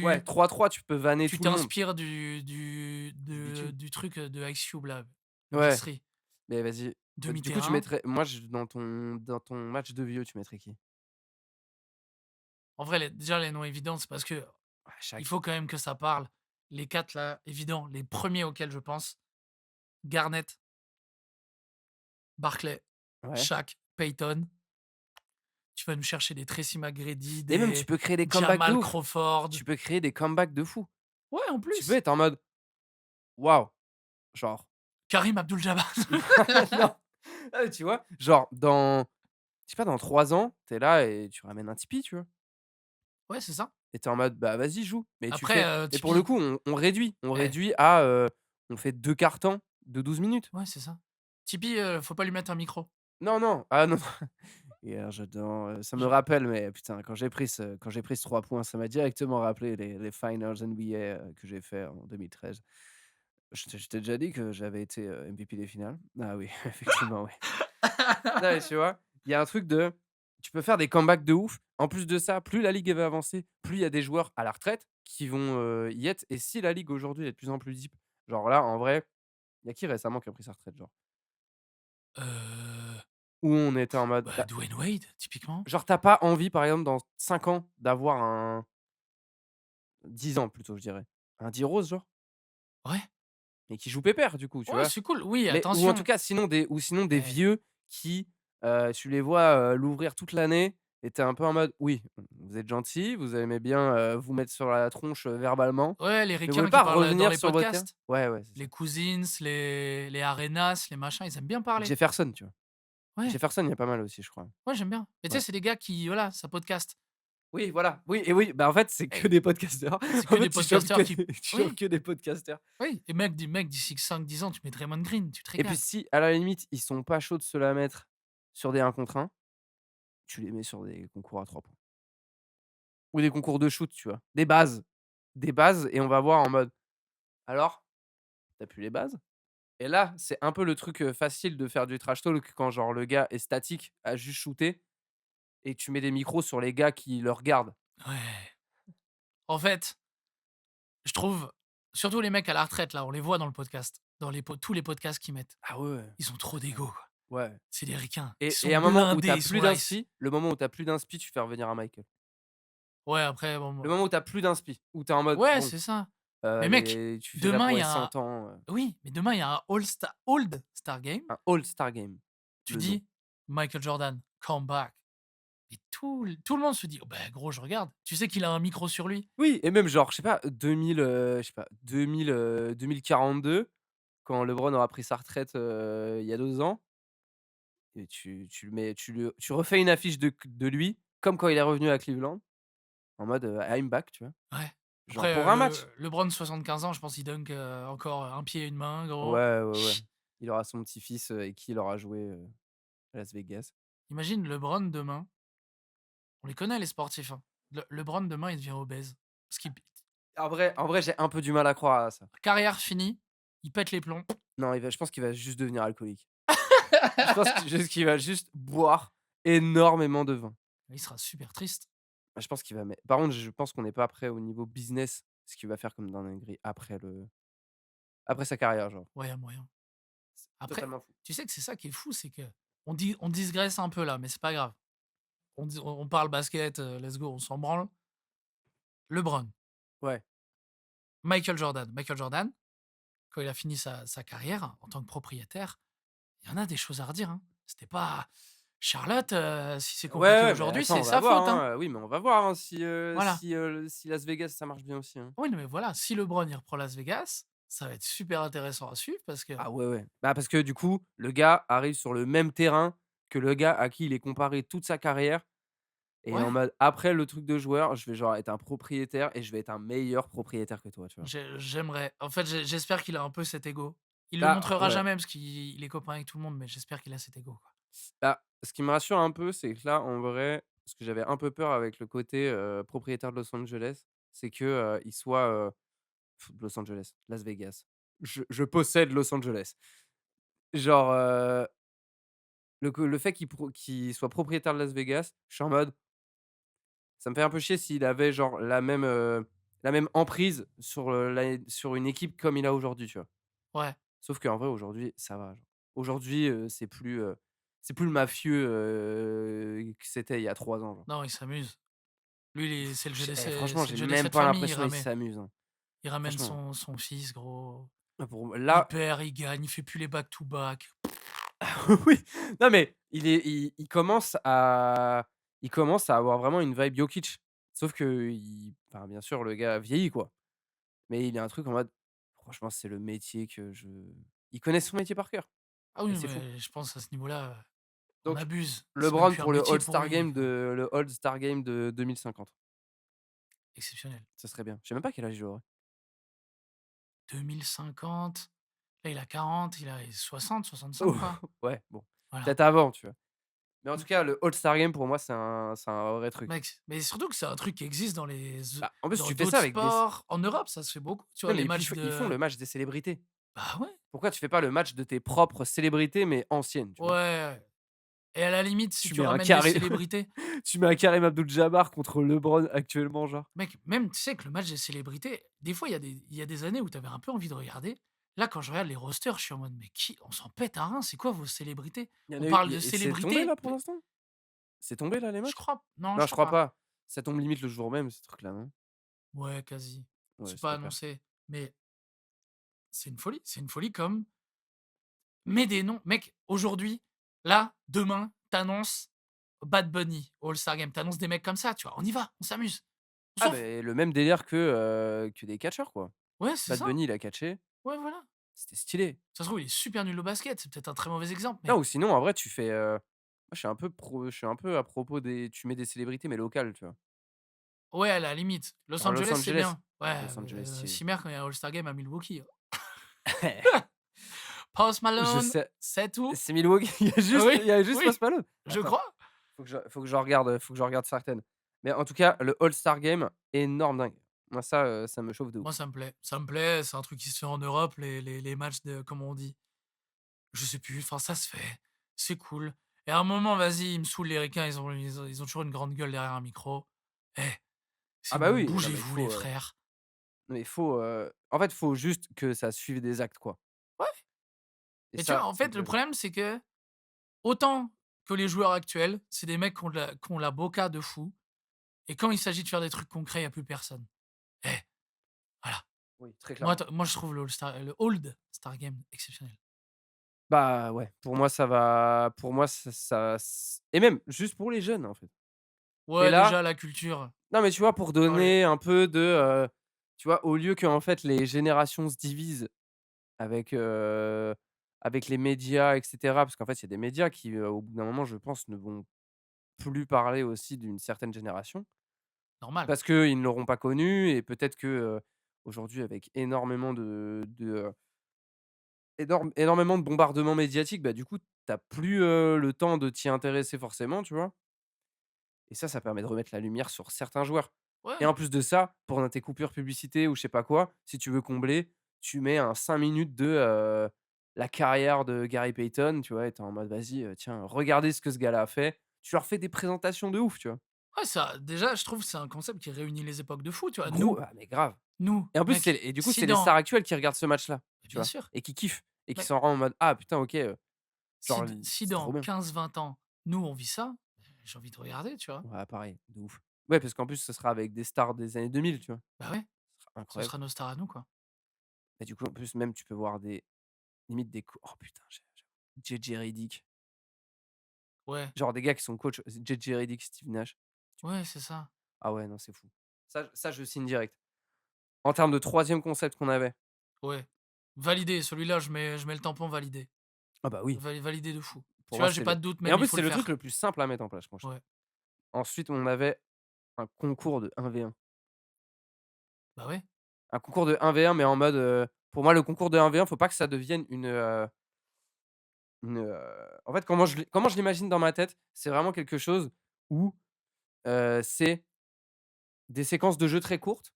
Ouais, 3-3, tu peux vanner Tu tout le monde. t'inspires Du bitume. du truc, de Ice Cube là, Ouais, Industrie. mais vas-y. Du coup, tu demi-terrain. mettrais moi je dans ton match de vieux, tu mettrais qui? En vrai, déjà les noms évidents, c'est parce que Ouais, il Shaq. faut quand même que ça parle. Les 4 là, évidents, les premiers auxquels je pense, Garnett, Barkley, Ouais. Shaq, Peyton. Tu vas nous chercher des Tracy McGrady, Et même tu des peux créer des comebacks de Jamal ouf. Crawford. Tu peux créer des comebacks de fou. Ouais, en Tu peux plus, être en mode: «Waouh!» genre Karim Abdul-Jabbar. non, tu vois? Genre dans je sais pas, dans 3 ans, tu es là et tu ramènes un Tipeee, tu vois? Ouais, c'est ça. Et tu es en mode: «Bah, vas-y, joue». Mais tu Après, fais mais pour le Tipeee, coup, on réduit. On eh, réduit à, on fait 2 quarts-temps de 12 minutes. ouais, c'est ça. Tipeee, faut pas lui mettre un micro. Non, non, ah non, et alors j'adore, ça me Je rappelle, mais putain, quand j'ai pris ce 3 points, ça m'a directement rappelé les finals NBA, que j'ai fait en 2013. Je t'ai déjà dit que j'avais été, MVP des finales? Ah oui, effectivement, oui. Non, mais tu vois? Il y a un truc de tu peux faire des comebacks de ouf. En plus de ça, plus la ligue elle va avancer, plus il y a des joueurs à la retraite qui vont, y être, et si la ligue aujourd'hui est de plus en plus deep, genre là, en vrai, il y a qui récemment qui a pris sa retraite, genre? heu, Où on était en mode, bah, Dwayne Wade, typiquement. genre tu pas envie, par exemple, dans 5 ans, d'avoir un 10 ans plutôt, je dirais, un D-Rose, genre? Ouais, Mais qui joue pépère du coup, tu ouais, vois? c'est cool. Oui, Mais ou en tout attention, cas, sinon des eh, vieux qui, tu les vois, l'ouvrir toute l'année, et tu es un peu en mode: «Oui, vous êtes gentils, vous aimez bien, vous mettre sur la tronche, verbalement, ouais, les mais vous voulez ricains qui pas parlent, dans revenir les sur votre terrain?» podcasts, Ouais, ouais, c'est ça. les Cousins, les Arenas, les machins, ils aiment bien parler. Jefferson, tu vois? Ouais, Jefferson, il y a pas mal aussi, je crois. ouais, j'aime bien. Mais tu sais, Ouais. c'est des gars qui, voilà, ça podcast. Oui, voilà, oui, et oui, bah, en fait, c'est que Eh, des podcasteurs. c'est En que fait, des podcasteurs qui tu chopes oui, que des podcasteurs. oui, et mec, d'ici 5-10 ans, tu mets Draymond Green, tu te Et puis régales. si, à la limite, ils sont pas chauds de se la mettre sur des 1 contre 1, tu les mets sur des concours à 3 points. Ou des concours de shoot, tu vois? Des bases, et on va voir en mode: «Alors, tu as plus les bases?» Et là, c'est un peu le truc, facile de faire du trash talk quand genre le gars est statique, à juste shooter, et tu mets des micros sur les gars qui le regardent. Ouais. En fait, je trouve, surtout les mecs à la retraite là, on les voit dans le podcast, dans tous les podcasts qu'ils mettent. Ah ouais, ouais. Ils ont trop Putain, d'ego, quoi. ouais. C'est des ricains. Ils Et sont à un moment où tu blindés, as ils plus sont là, d'inspi, le moment où tu as plus d'inspi, tu fais revenir un Michael. ouais, après bon, Le moment où tu as plus d'inspi, où tu es en mode: ouais, «Bon, c'est ça. Mais mec, les tu fais la demain il y prouesse a 100 ans», oui, mais demain il y a un All-Star Game. un All-Star Game, Tu le nom. dis: «Michael Jordan, come back». Et tout le monde se dit: «Oh bah, gros, je regarde». Tu sais qu'il a un micro sur lui. Oui, et même genre, je sais pas, 2000, je sais pas, 2042, quand LeBron aura pris sa retraite, il y a 2 ans, et tu le mets tu refais une affiche de lui, comme quand il est revenu à Cleveland, en mode, I'm back, tu vois? Ouais. Genre Après, pour un match. LeBron 75 ans, je pense qu'il dunk, encore un pied et une main, gros. Ouais, ouais, ouais. Il aura son petit-fils, avec qui il aura joué, à Las Vegas. Imagine LeBron demain, on les connaît les sportifs, hein. LeBron demain, il devient obèse. Parce qu'il En vrai, j'ai un peu du mal à croire à ça. carrière finie, il pète les plombs. Non, je pense qu'il va juste devenir alcoolique. Je pense qu'il va juste boire énormément de vin. Il sera super triste. Je pense qu'il va par contre, je pense qu'on n'est pas prêt au niveau business, ce qu'il va faire comme dinguerie après sa carrière, genre. Ouais, il y a moyen. C'est Après, totalement fou. tu sais que c'est ça qui est fou, c'est que on digresse un peu là, mais c'est pas grave. On parle basket, let's go, on s'en branle. LeBron, Ouais. Michael Jordan. Michael Jordan, quand il a fini sa carrière en tant que propriétaire, il y en a des choses à redire, hein. C'était pas Charlotte, si c'est Ouais, compliqué ouais, mais aujourd'hui, attends, c'est on va sa voir, faute, hein. hein, oui, mais on va voir, hein, si, Voilà. si Las Vegas, ça marche bien aussi, hein. Oui, non, mais voilà, si LeBron, il reprend Las Vegas, ça va être super intéressant à suivre parce que Ah ouais, ouais. Bah, parce que du coup, le gars arrive sur le même terrain que le gars à qui il est comparé toute sa carrière, et en ouais, mode après le truc de joueur, je vais genre être un propriétaire et je vais être un meilleur propriétaire que toi, tu vois? j'aimerais. En fait, j'espère qu'il a un peu cet ego. Il le Bah, montrera ouais. jamais parce qu'il est copain avec tout le monde, mais j'espère qu'il a cet ego, quoi. Bah, ce qui me rassure un peu, c'est que là, en vrai, parce que j'avais un peu peur avec le côté, propriétaire de Los Angeles, c'est que, il soit, Los Angeles, Las Vegas. Je possède Los Angeles. Genre, le fait qu'il soit propriétaire de Las Vegas, je suis en mode, ça me fait un peu chier s'il avait genre la même emprise sur une équipe comme il a aujourd'hui, tu vois? Ouais. Sauf qu'en vrai, aujourd'hui, ça va, genre. Aujourd'hui, c'est plus le mafieux, que c'était il y a 3 ans, genre. Non, il s'amuse. Lui, il est c'est le jeu des Franchement, c'est j'ai le jeu des même 7 pas familles. l'impression qu'il s'amuse, hein. Il ramène Franchement, son fils, gros. pour Il là perd, il gagne, il fait plus les back to back. oui, non mais il commence à avoir vraiment une vibe Jokic. Sauf que enfin, bien sûr, le gars vieillit, quoi. Mais il a un truc en mode: «Franchement, c'est le métier que je» il connaît son métier par cœur Ah et oui, c'est fou. mais je pense à ce niveau-là, on Donc abuse. C'est même LeBron plus un pour métier pour lui, Le All-Star Game de 2050. exceptionnel. Ça serait bien. Je sais même pas quel âge il aurait. 2050, là, il a 40, il a 60, 65 Oh! quoi. Ouais, bon, Voilà. peut-être avant, tu vois? Mais en Mmh, tout cas, le All-Star Game pour moi, c'est un vrai truc. mec, mais surtout que c'est un truc qui existe Bah, en plus, dans tu fais d'autres ça avec des sports. En Europe, ça se fait beaucoup, tu vois? non, mais Les et puis matchs ils font de le match des célébrités. bah, ouais, Pourquoi tu fais pas le match de tes propres célébrités, mais anciennes, tu vois? ouais et à la limite, si Tu tu mets un ramènes des carré célébrités tu mets un Kareem Abdul-Jabbar contre LeBron actuellement, genre. mec, même tu sais que le match des célébrités, des fois, il y a des années où tu avais un peu envie de regarder. Là, quand je regarde les rosters, je suis en mode: «Mais qui on s'en pète un rein, c'est quoi vos célébrités?» Il y en On a eu parle il y de a et c'est tombé célébrités, là pour l'instant? C'est tombé là les je matchs? crois non, Non, je je crois crois pas. pas. Ça tombe limite le jour même, ces trucs-là, non? Ouais, quasi. Ouais, C'est c'est pas pas clair. annoncé, mais c'est une folie comme mais des noms mec, aujourd'hui, là, demain, t'annonces Bad Bunny au All-Star Game, t'annonces des mecs comme ça, tu vois? On y va, on s'amuse, on Ah s'en fout. beh, le même délire que des catcheurs, quoi. Ouais, c'est Bad ça. Bunny, il a catché, Ouais, voilà. c'était stylé. Ça se trouve, il est super nul au basket, c'est peut-être un très mauvais exemple, Non, mais ou sinon en vrai tu fais, moi je suis un peu à propos des tu mets des célébrités mais locales, tu vois? ouais, à la limite. Los Genre Los Angeles, c'est Angeles. bien. Ouais, Los Angeles stylé. Simer quand il y a un All-Star Game à Milwaukee. Post Je Malone, sais c'est tout. c'est Milwaukee, Oui, il y a juste oui, Post Malone? je Attends, crois. faut que je regarde certaines. Mais en tout cas, le All-Star Game, énorme dingue. Moi ça me chauffe de Moi, ouf. ça me plaît, c'est un truc qui se fait en Europe, les matchs de comment on dit? Je sais plus, enfin ça se fait, c'est cool et à un moment, vas-y, ils me saoulent les ricains, ils ont toujours une grande gueule derrière un micro. Eh, Ah c'est bah bon, oui, non mais bougez-vous les frères. il faut, en fait, faut juste que ça suive des actes, quoi Ouais et et tu vois, en ça me fait, le plaît bien. problème, c'est que autant que les joueurs actuels, c'est des mecs qui ont la boca de fou et quand il s'agit de faire des trucs concrets, il y a plus personne. Eh, voilà. Oui, très clairement. Moi, je trouve le Old Star Game exceptionnel. Bah, ouais, pour moi ça va pour moi ça s et même juste pour les jeunes, en fait. Tu Ouais, là déjà la culture, non, mais tu vois, pour oh les donner un peu de, tu vois, au lieu qu'en fait les générations se divisent avec, avec les médias et cetera, parce qu'en fait, il y a des médias qui, au bout d'un moment, je pense, ne vont plus parler aussi d'une certaine génération, normal. parce qu'ils ne l'auront pas connue et peut-être que, aujourd'hui avec énormément énormément de bombardements médiatiques, bah, du coup, tu as plus, le temps de t'y intéresser forcément, tu vois? Et ça permet de remettre la lumière sur certains joueurs. Et Ouais. en plus de ça, pendant tes coupures publicité ou je sais pas quoi, si tu veux combler, tu mets un 5 minutes de, la carrière de Gary Payton, tu vois? Et tu es en mode: «Vas-y, tiens, regardez ce que ce gars-là a fait». Tu leur fais des présentations de ouf, tu vois? Ouais, ça déjà, je trouve, que c'est un concept qui réunit les époques de fou, tu vois? Gros ah mais grave. Et en plus, Mec, du coup, si c'est les stars dans actuelles qui regardent ce match-là, tu bien vois? sûr, Et qui kiffent et qui mec, sont vraiment en mode: «Ah putain, OK, genre, si c'est trop dans bien». 15 20 ans, nous, on vit ça, j'ai envie de regarder, tu vois? Ouais, pareil, de ouf. Ouais, parce qu'en plus, ce sera avec des stars des années 2000, tu vois? Bah, ouais, Ce sera ce incroyable. sera nos stars à nous, quoi. Et du coup, en plus, même, tu peux voir des limite des co oh putain, JJ Redick. Ouais, Genre des gars qui sont coach, JJ Redick, Steve Nash. ouais, c'est ça. Ah ouais, non, c'est fou. Ça, je signe direct. En termes de troisième concept qu'on avait. Ouais. Validé, celui-là, je mets le tampon validé. Ah bah oui, Validé de fou. pour Tu moi, vois, j'ai c'est pas le de doute et en même, il plus, faut c'est le le truc faire. le plus simple à mettre en place, moi, je trouve. Ouais. Ensuite, on avait un concours de 1v1. Bah, ouais, Un concours de 1v1, mais en mode, pour moi, le concours de 1v1, faut pas que ça devienne en fait, comment je l'imagine dans ma tête, c'est vraiment quelque chose où, c'est des séquences de jeu très courtes,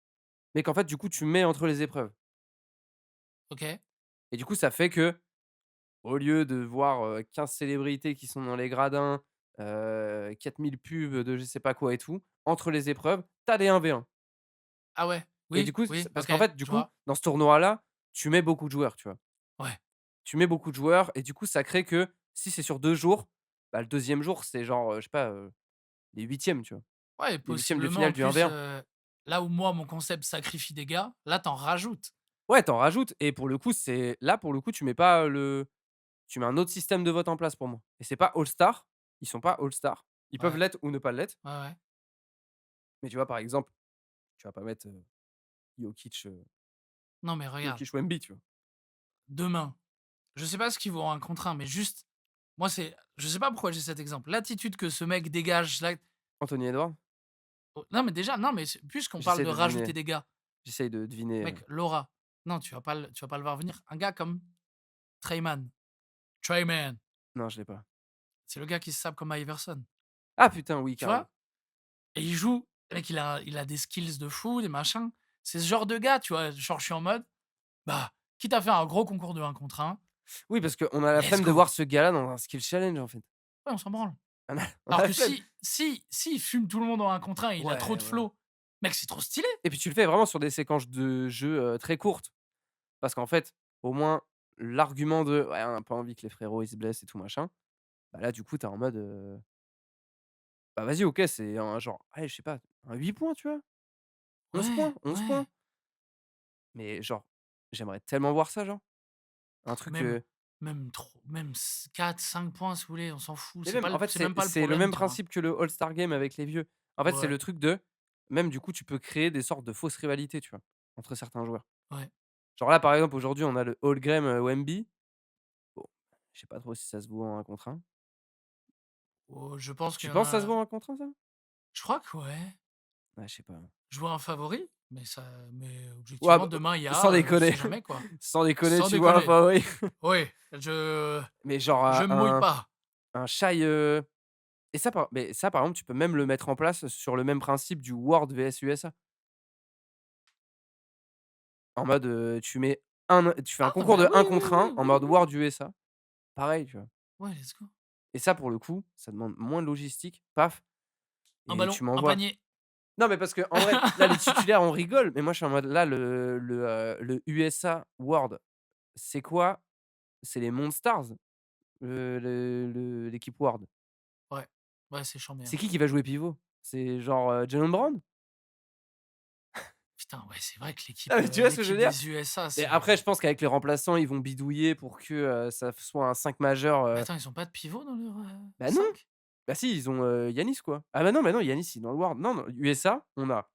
mais qu'en fait, du coup, tu mets entre les épreuves OK. et du coup, ça fait que au lieu de voir, 15 célébrités qui sont dans les gradins, 4 000 pubs de je sais pas quoi et tout, entre les épreuves, tu as des 1v1 Ah ouais, et du oui, coup, oui, parce OK, qu'en fait, du je coup, vois. dans ce tournoi-là, tu mets beaucoup de joueurs, tu vois? Ouais. tu mets beaucoup de joueurs et du coup, ça crée que si c'est sur 2 jours, bah, le deuxième jour, c'est genre, je sais pas, les huitièmes, tu vois? Ouais, et Les huitièmes de possiblement en finale du plus, 1v1. là où moi mon concept sacrifie des gars, là tu en rajoutes. Ouais, tu en rajoutes et pour le coup, c'est là, pour le coup, tu mets pas, tu mets un autre système de vote en place pour moi et c'est pas all star, ils sont pas all star. Ils peuvent Ouais, l'être ou ne pas l'être, ouais, ouais. mais tu vois, par exemple, tu vas pas mettre, Jokic, Non mais regarde, Jokic Wemby, tu vois? demain, je sais pas ce qu'ils vont un contre un, mais juste, moi c'est je sais pas pourquoi j'ai cet exemple. L'attitude que ce mec dégage là, Anthony Edwards? non mais déjà, non mais c'est puisqu'on parle J'essaie de de rajouter deviner, des gars, j'essaye de deviner, mec, l'aura, non tu vas pas le voir venir. Un gars comme Treyman, Treyman, non, je l'ai pas. c'est le gars qui se sape comme Iverson, Ah putain, oui, tu carrément. vois? Et il joue, le mec il a des skills de fou, des machins. C'est ce genre de gars, tu vois? Genre je suis en mode, bah, quitte à faire un gros concours de 1 contre 1, Oui, parce qu'on a la let's flemme de go! voir ce gars-là dans un skill challenge, en fait. Ouais, on s'en branle. On a Alors la que flemme. si il fume tout le monde en 1 contre 1 et il a trop Ouais, de voilà flow, mec, c'est trop stylé! et puis tu le fais vraiment sur des séquences de jeu, très courtes parce qu'en fait, au moins, l'argument de: «Ouais, on a pas envie que les frérots, ils se blessent et tout machin», bah, là, du coup, tu es en mode, bah, vas-y, OK, c'est un genre, allez, je sais pas, un 8 points, tu vois? 11 Ouais, points, 11 ouais, points, mais genre, j'aimerais tellement voir ça, genre. Un truc, même même trop même 4-5 points si vous voulez, on s'en fout, mais même, en fait, c'est même pas le c'est le problème, même tu vois? principe que le All-Star Game avec les vieux. En fait, c'est Ouais, le truc de même, du coup, tu peux créer des sortes de fausses rivalités, tu vois? Entre certains joueurs. ouais. Genre là, par exemple, aujourd'hui, on a le Hallgrem, Wemby. Bon, je sais pas trop si ça se vaut en 1 contre 1. Oh, je pense qu'il Tu y en penses que ça se a vaut en 1 contre 1 ça? je crois que ouais. Ouais, je sais pas. Je vois un favori, mais Ouais, objectivement bah, demain il y sans a, on déconner, sait jamais quoi. sans déconner, Sans tu vois un déconner. favori? Oui, je Mais genre, je me mouille pas. un Shai, et ça par exemple, tu peux même le mettre en place sur le même principe du World vs USA. En mode, tu fais un Ah concours bah de oui, un oui, contre oui, un en oui, mode oui. World USA. Pareil, tu vois? Ouais, let's go. Et ça, pour le coup, ça demande moins de logistique, paf Un et ballon, tu un m'envoies. panier. Non, mais parce qu'en vrai, là, les titulaires, on rigole, mais moi, je suis en mode là, le USA World, c'est quoi? C'est les Monstars, l'équipe World. Ouais, ouais, c'est chambé, C'est hein. qui va jouer pivot? C'est genre, Jaylen Brown? Putain, ouais, c'est vrai que Ah, mais tu vois ce que je veux l'équipe dire? des USA, Et c'est après, je pense qu'avec les remplaçants, ils vont bidouiller pour que, ça soit un 5 majeur, mais attends, ils ont pas de pivot dans leur, bah, non! 5? Bah, si, ils ont, Giannis, quoi. Ah, bah, non, Giannis, il est dans le World. Non, non, USA, on a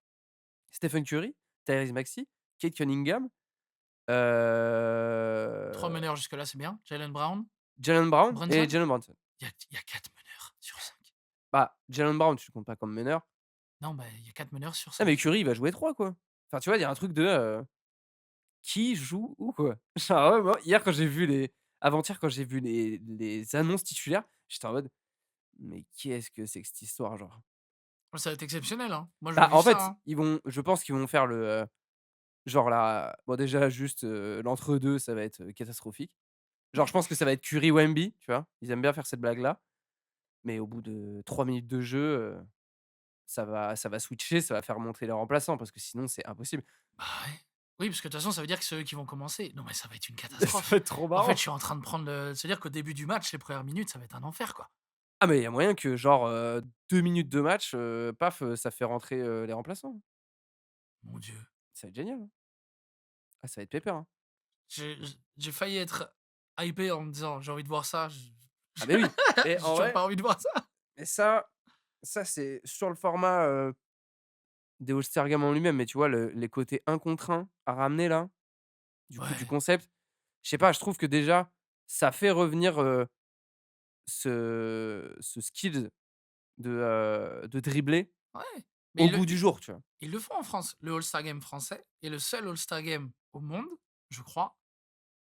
Stephen Curry, Tyrese Maxey, Cade Cunningham, 3 heu, meneurs jusque-là, c'est bien. Jaylen Brown, Jaylen Brown et Brunson? Jalen Brunson. Il y a 4 meneurs sur 5. Bah, Jaylen Brown, tu le comptes pas comme meneur. Non, bah, il y a 4 meneurs sur Ah, mais 5. Curry, il va jouer 3 quoi. Enfin, tu vois, il y a un truc de, qui joue où, quoi? Genre, ouais, moi, hier, quand j'ai vu les avant-hier, quand j'ai vu les annonces titulaires, j'étais en mode: «Mais qu'est-ce que c'est que cette histoire?» genre. Oh, ça va être exceptionnel, hein. Moi, je veux Bah, vivre en ça, fait, hein. je pense qu'ils vont faire genre la bon, déjà, juste, l'entre-deux, ça va être, catastrophique. Genre, je pense que ça va être Curry Wemby, tu vois? Ils aiment bien faire cette blague-là, mais au bout de 3 minutes de jeu, ça va switcher, ça va faire monter les remplaçants parce que sinon c'est impossible. Bah, ouais. Oui, parce que de toute façon, ça veut dire que c'est eux qui vont commencer. Non, mais ça va être une Ça va catastrophe. être trop En fait, marrant. je suis en train de prendre le c'est-à-dire qu'au début du match, les premières minutes, ça va être un enfer, quoi. Ah mais il y a moyen que genre, 2 minutes de match, paf, ça fait rentrer, les remplaçants. Mon Dieu. Ça va être génial, hein. Ah ça va être pépère, hein. J'ai failli être hypé en me disant: «J'ai envie de voir ça», Ah beh oui, mais j'ai en toujours vrai, pas envie de voir ça. mais ça c'est sur le format, des All-Star Games en lui-même, mais tu vois les côtés un contre un à ramener là, du coup du Ouais, concept, je sais pas, je trouve que déjà ça fait revenir, ce skills de dribbler ouais, mais au goût du jour, tu vois? ils le font en France. Le All-Star Game français est le seul All-Star Game au monde, je crois,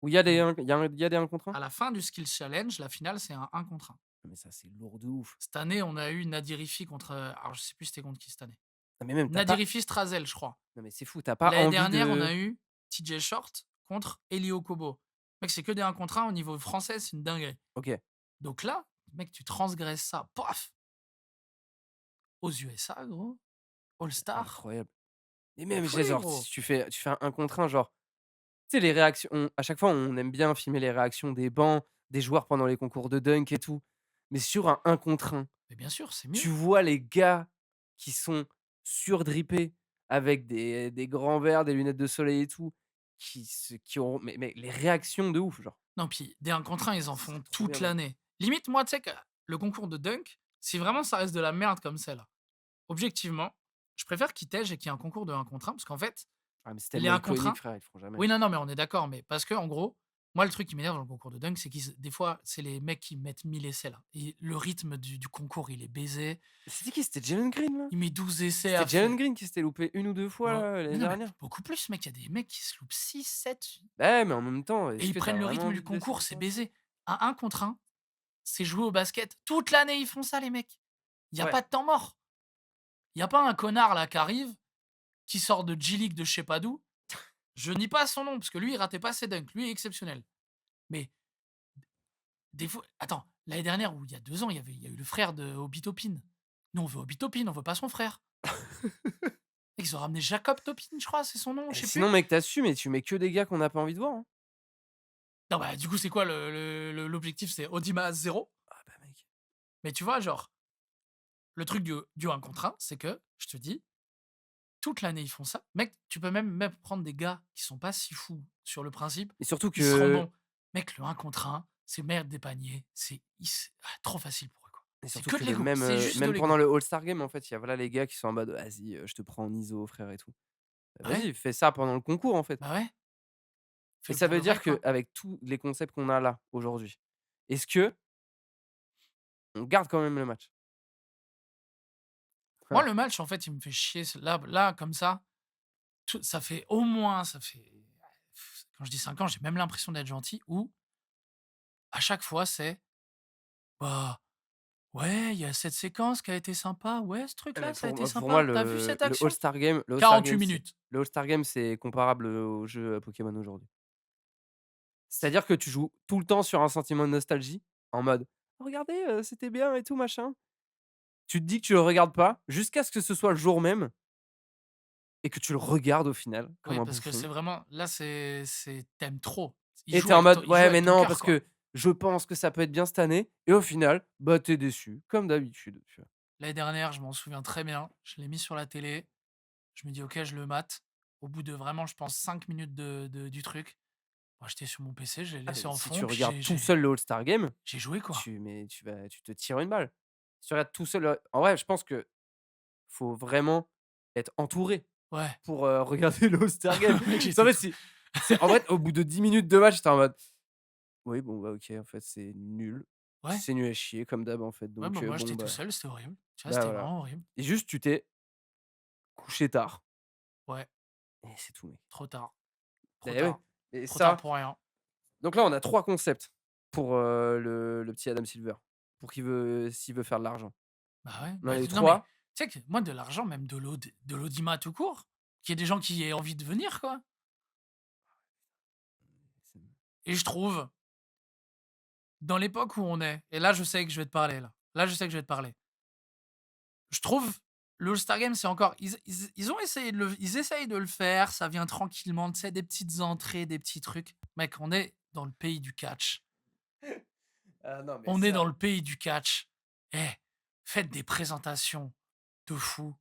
Où il y a des où 1 il y a des 1 contre 1? à la fin du Skills Challenge, la finale, c'est un 1 contre 1. Mais ça, c'est lourd de ouf. Cette année, on a eu Nadirifi contre, alors je sais plus c'était contre qui cette année. Non, mais même tu pas Nadirifi Strazel, je crois. non, mais c'est fou, tu pas L'année envie dernière, on de a eu TJ Short contre Eli Okobo. Mec, c'est que des 1 contre 1 au niveau français, c'est une dinguerie. OK, Donc là, mec, tu transgresses ça, paf, aux USA, gros, All-Star, incroyable. Et la même, folie, genre, gros. si tu fais un contre un genre, Tu sais, les réactions à chaque fois, on aime bien filmer les réactions des bancs, des joueurs pendant les concours de dunk et tout. Mais sur un 1 contre 1, Mais bien sûr, c'est tu mieux. vois les gars qui sont surdrippés avec des grands verres, des lunettes de soleil et tout, qui ont mais les réactions de ouf, genre. Non, puis des 1 contre 1, ils en C'est font trop bien toute drôle. l'année. Limite, moi, tu sais que le concours de dunk, si vraiment ça reste de la merde comme c'est là, objectivement, je préfère qu'ils tègent et qu'il y ait un concours de 1 contre 1 parce qu'en fait, Ah mais c'est les tellement 1 contre iconique 1 frère, ils le feront jamais. oui, non, non, mais on est d'accord, mais parce que en gros, moi, le truc qui m'énerve dans le concours de dunk, c'est qu'ils des fois, c'est les mecs qui mettent 1000 essais là et le rythme du concours, il est baisé. C'était qui? C'était Jalen Green là? Il met 12 essais C'était à Jalen faire. Green qui s'était loupé une ou 2 fois Ouais. là, l'année Mais non, mais dernière? beaucoup plus, mec. Il y a des mecs qui se loupent 6, 7 Bah ouais, mais en même temps, et est-ce ils que tu as prennent le vraiment rythme du envie de baisser concours, ton c'est temps? baisé. Un contre un, c'est jouer au basket. Toute l'année, ils font ça, les mecs. Il y a Ouais. pas de temps mort. Il y a pas un connard là qui arrive, qui sort de G-League de je sais pas d'où. Je nie pas son nom parce que lui, il ratait pas ses dunks. Lui est exceptionnel. Mais des fois attends, l'année dernière ou il y a 2 ans, il y a eu le frère de Obi Toppin. Nous, on veut Obi Toppin, on veut pas son frère. Ils ont ramené Jacob Toppin, je crois, c'est son nom, je Et sais sinon plus. mec, tu mais tu mets que des gars qu'on n'a pas envie de voir, hein. Non, bah, du coup, c'est quoi l'objectif? C'est Audima 0. Ah bah mec. Mais tu vois, genre, le truc du 1 contre 1, c'est que, je te dis, toute l'année, ils font ça. Mec, tu peux même prendre des gars qui sont pas si fous sur le principe, Et surtout ils seront que bons. Mec, le 1 contre 1, c'est merde des paniers, trop facile pour eux, quoi. et C'est surtout que de que l'ego, c'est juste de même pendant l'ego. le All-Star Game, en fait, il y a voilà les gars qui sont en mode: «Vas-y, je te prends en ISO frère et tout». Bah ouais, Vas-y, fais ça pendant le concours, en fait. bah ouais, Et fais-le ça pour veut le vrai, dire quoi. qu'avec tous les concepts qu'on a là, aujourd'hui, est-ce qu'on garde quand même le match? Moi, Hein. le match, en fait, il me fait chier, là, comme ça, ça fait au moins, ça fait quand je dis 5 ans, j'ai même l'impression d'être gentil ou à chaque fois, c'est: «Bah, ouais, il y a cette séquence qui a été sympa. Ouais, ce Ah truc-là, mais ça a été pour moi sympa. T'as vu cette action?» Le All-Star 48 Game, c'est minutes. comparable, au jeu, Pokémon aujourd'hui. C'est-à-dire que tu joues tout le temps sur un sentiment de nostalgie, en mode: «Regardez, c'était bien et tout machin». Tu te dis que tu le regardes pas, jusqu'à ce que ce soit le jour même et que tu le regardes au final, comme Oui, un parce que bouffon c'est vraiment là, c'est tu trop. et tu es en mode: Il joue «Ouais, mais avec ton non, cœur, parce quoi. que je pense que ça peut être bien cette année» et au final, bah, tu es déçu, comme d'habitude, tu vois? L'année dernière, je m'en souviens très bien, je l'ai mis sur la télé, je me dis: «OK, je le mate». Au bout de vraiment, je pense 5 minutes du truc, moi, j'étais sur mon PC, je l'ai Ah laissé mais en si fond, tu puis regardes tout seul le All-Star Game, j'ai joué, quoi. tu te tires une balle. Si tu regardes tout seul, en vrai, je pense que faut vraiment être entouré Ouais. pour, regarder le All-Star Game. Mec, En j'étais fait, tout c'est en fait, au bout de 10 minutes de match, tu es en mode: «Oui, bon, bah, OK, en fait, c'est nul. ouais, C'est nul à chier comme d'hab, en fait, ouais, bah, donc moi, bon, j'étais tout bah». seul, c'était horrible. Tu vois, Bah, c'était voilà vraiment horrible. et juste tu t'es couché tard Ouais, et c'est tout, mec. trop tard, trop Et oui tard, et trop tard ça pour rien. donc là, on a 3 concepts pour, le petit Adam Silver, pour s'il veut faire de l'argent. Bah, ouais, On a bah, les non, mais 3. tu sais que moi, de l'argent, même de l'audimat tout court, qu'il y ait des gens qui aient envie de venir, quoi. Et je trouve, dans l'époque où on est, et là, je sais que je vais te parler, là. Là, je sais que je vais te parler. Je trouve, le All-Star Game, c'est encore ils ont essayé ils essayent de le faire, ça vient tranquillement, tu sais, des petites entrées, des petits trucs. Mec, on est dans le pays du catch. Ah non, mais On est dans ça le pays du catch. Eh, faites des présentations de fou.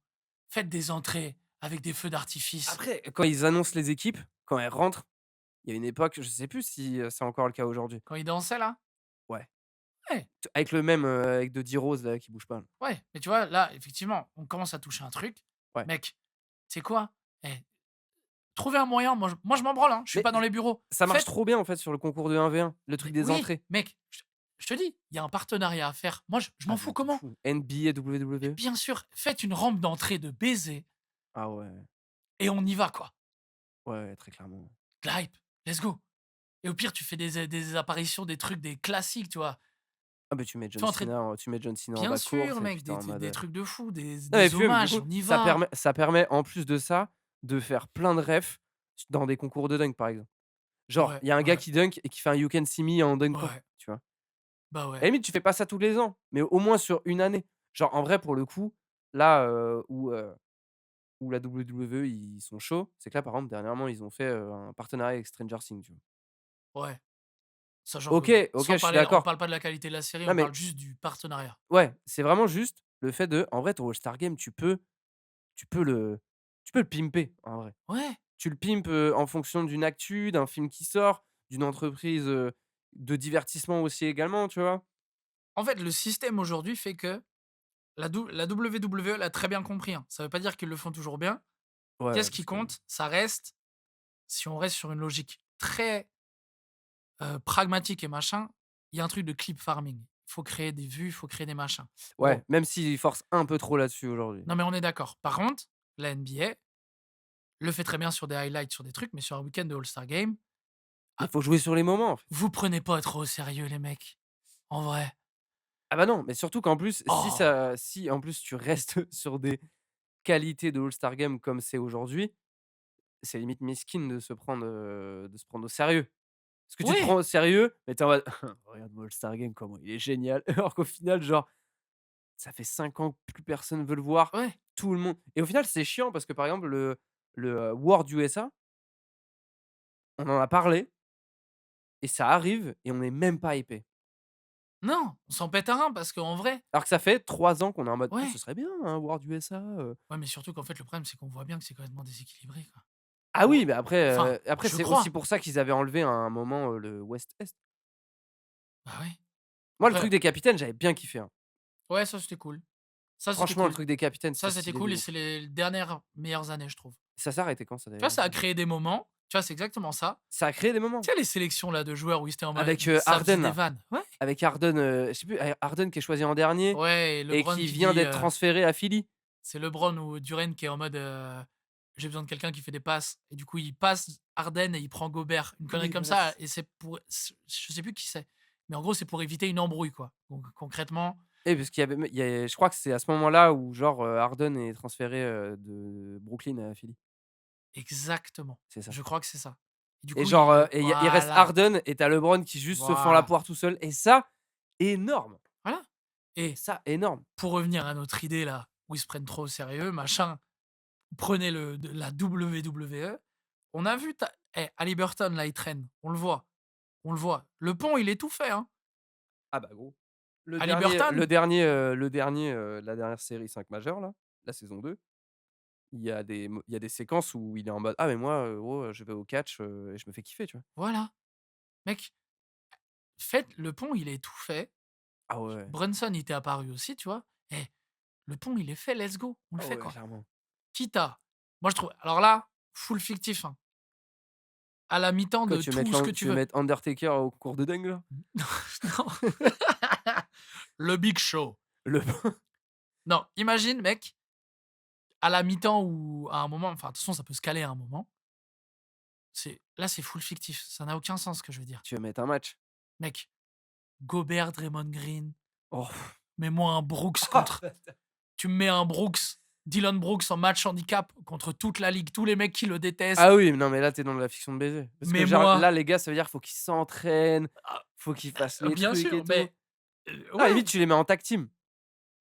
Faites des entrées avec des feux d'artifice. après, quand ils annoncent les équipes, quand elles rentrent, il y a une époque, je sais plus si, c'est encore le cas aujourd'hui. Quand ils dansaient là? Ouais, Ouais, avec le même, avec de D-Rose là qui bouge pas là. ouais. Mais tu vois, là, effectivement, on commence à toucher un truc. Ouais, Mec, tu sais quoi? Eh, trouvez un moyen, moi je m'en branle, hein, je suis mais pas dans les bureaux. ça marche Faites trop bien en fait sur le concours de 1v1, le truc mais des oui, entrées. mec, je te dis, il y a un partenariat à faire. Moi, je m'en Ah fous mais de comment. fou. NBA, Mais WWE. bien sûr, faites une rampe d'entrée de baiser Ah ouais, et on y va, quoi. ouais, très clairement. De la hype, let's go. Et au pire, tu fais des apparitions, des trucs, des classiques, tu vois? Ah bah, Fais entrer Tu mets John Cena en bien bas de sûr, course et puis mec, tu es en mode, des trucs de fou, non et des puis même du hommages, coup, on y va. ça permet en plus de ça, de faire plein de refs dans des concours de dunk par exemple. Genre, Ouais, il y a un gars ouais, qui dunk et qui fait un You Can See Me en dunk pro, ouais, tu vois? bah, À la ouais. limite, tu fais pas ça tous les ans, mais au moins sur une année. Genre en vrai pour le coup, là, où, où la WWE, ils sont chauds, c'est que là, par exemple, dernièrement, ils ont fait, un partenariat avec Stranger Things, tu vois? Ouais, sachant que OK, sans je suis parler on d'accord. parle pas de la qualité de la série, Non, on mais parle juste du partenariat. ouais, c'est vraiment juste le fait de en vrai, ton All-Star Game, tu peux le tu peux le pimper, en vrai. Ouais, Tu le pimpes, en fonction d'une actu, d'un film qui sort, d'une entreprise, de divertissement aussi également, tu vois? en fait, le système aujourd'hui fait que la WWE l'a très bien compris, hein. Ça veut pas dire qu'ils le font toujours bien. Ouais, Qu'est-ce parce qui que compte? Ça reste si on reste sur une logique très, pragmatique et machin, il y a un truc de clip farming. Il faut créer des vues, il faut créer des machins. ouais, Bon, même s'ils forcent un peu trop là-dessus aujourd'hui. non mais on est d'accord. Par contre, la NBA le fait très bien sur des highlights, sur des trucs, mais sur un week-end de All-Star Game, Mais ah, faut jouer sur les moments, en fait. vous prenez pas trop au sérieux les mecs. En vrai. Ah bah non, mais surtout qu'en plus, Oh! si en plus tu restes sur des qualités de All-Star Game comme c'est aujourd'hui, c'est limite mesquine de se prendre au sérieux. Parce que tu te prends Oui! au sérieux, mais tu es en mode: «Regarde mon All-Star Game, comment il est génial!» alors qu'au final, genre, ça fait 5 ans que plus personne veut le voir. Ouais. Tout le monde et au final, c'est chiant parce que, par exemple, World USA, on en a parlé et ça arrive et on est même pas hypé. Non, on s'en pète un rein parce qu'en vrai Alors que ça fait 3 ans qu'on est en mode: «Ah, ce ouais. serait bien un World USA, Ouais, mais surtout qu'en fait, le problème, c'est qu'on voit bien que c'est complètement déséquilibré, quoi. Ah Oh, oui, mais enfin, après je c'est aussi crois. pour ça qu'ils avaient enlevé à un moment, le West-Est. Bah, ouais. Moi, le truc Après des capitaines, j'avais bien kiffé, hein. ouais, ça, c'était cool. Ça, c'était Franchement, le cool. truc des capitaines, c'était Ça, c'était stylé de cool et ouf. c'est les dernières meilleures années, je trouve. Ça s'est arrêté quand ça Tu vois, d'ailleurs? ça a créé des moments. Tu vois, c'est exactement ça. Ça a créé des moments. Tu sais, les sélections là de joueurs où ils étaient en mode Avec, ça faisait Harden des là, vannes. Ouais. avec Harden, je sais plus, Harden qui est choisi en dernier Ouais et et LeBron qui qui vient dit, d'être transféré à Philly. c'est LeBron ou Duren qui est en mode, «J'ai besoin de quelqu'un qui fait des passes» et du coup, il passe Harden et il prend Gobert. Une connerie Oui, comme voilà, ça c et c'est pour je sais plus qui c'est. Mais en gros, c'est pour éviter une embrouille, quoi. Donc concrètement parce qu'il y avait il y a je crois que c'est à ce moment-là où genre, Harden est transféré, de Brooklyn à Philly. exactement. C'est ça Je crois que c'est ça. Et du et coup, genre, il et il reste voilà, Harden et tu as LeBron qui juste se fend la voilà, poire tout seul et ça, énorme! voilà et Ça, énorme! pour revenir à notre idée là, où ils se prennent trop au sérieux, machin, prenez la WWE. On a vu ta Haliburton là, il traîne, on le voit, on le voit. Le pont, il est tout fait, hein. Ah bah gros. Haliburton La dernière série 5 majeure là, la saison 2, il y a des séquences où il est en mode: «Ah mais moi, gros, je vais au catch, et je me fais kiffer», tu vois? voilà, mec, faites le pont, il est tout fait. Ah ouais, ouais. Brunson, il était apparu aussi, tu vois? Le pont, il est fait, let's go, on le Ah fait, ouais, quoi. clairement. Quitte à moi, je trouve alors là, full fictif, hein, à la mi-temps Quoi, de tout ce que tu tu veux veux. mettre Undertaker au cours de dingue là? Non. Le Big Show. Le Non, imagine, mec, à la mi-temps ou à un moment, enfin, de toute façon, ça peut se caler à un moment. C'est full fictif, ça n'a aucun sens ce que je veux dire. tu veux mettre un match? Mec, Gobert, Draymond Green, Oh. mets-moi un Brooks contre tu me mets un Brooks, Dylan Brooks en match handicap contre toute la ligue, tous les mecs qui le détestent. Ah oui, non mais là, tu es dans de la fiction de baiser. Parce que genre Mets-moi là, les gars, ça veut dire faut qu'ils s'entraînent, ah, faut qu'ils fassent les bien trucs et sûr, tout. mais Ah limite, ouais, tu les mets en tag team.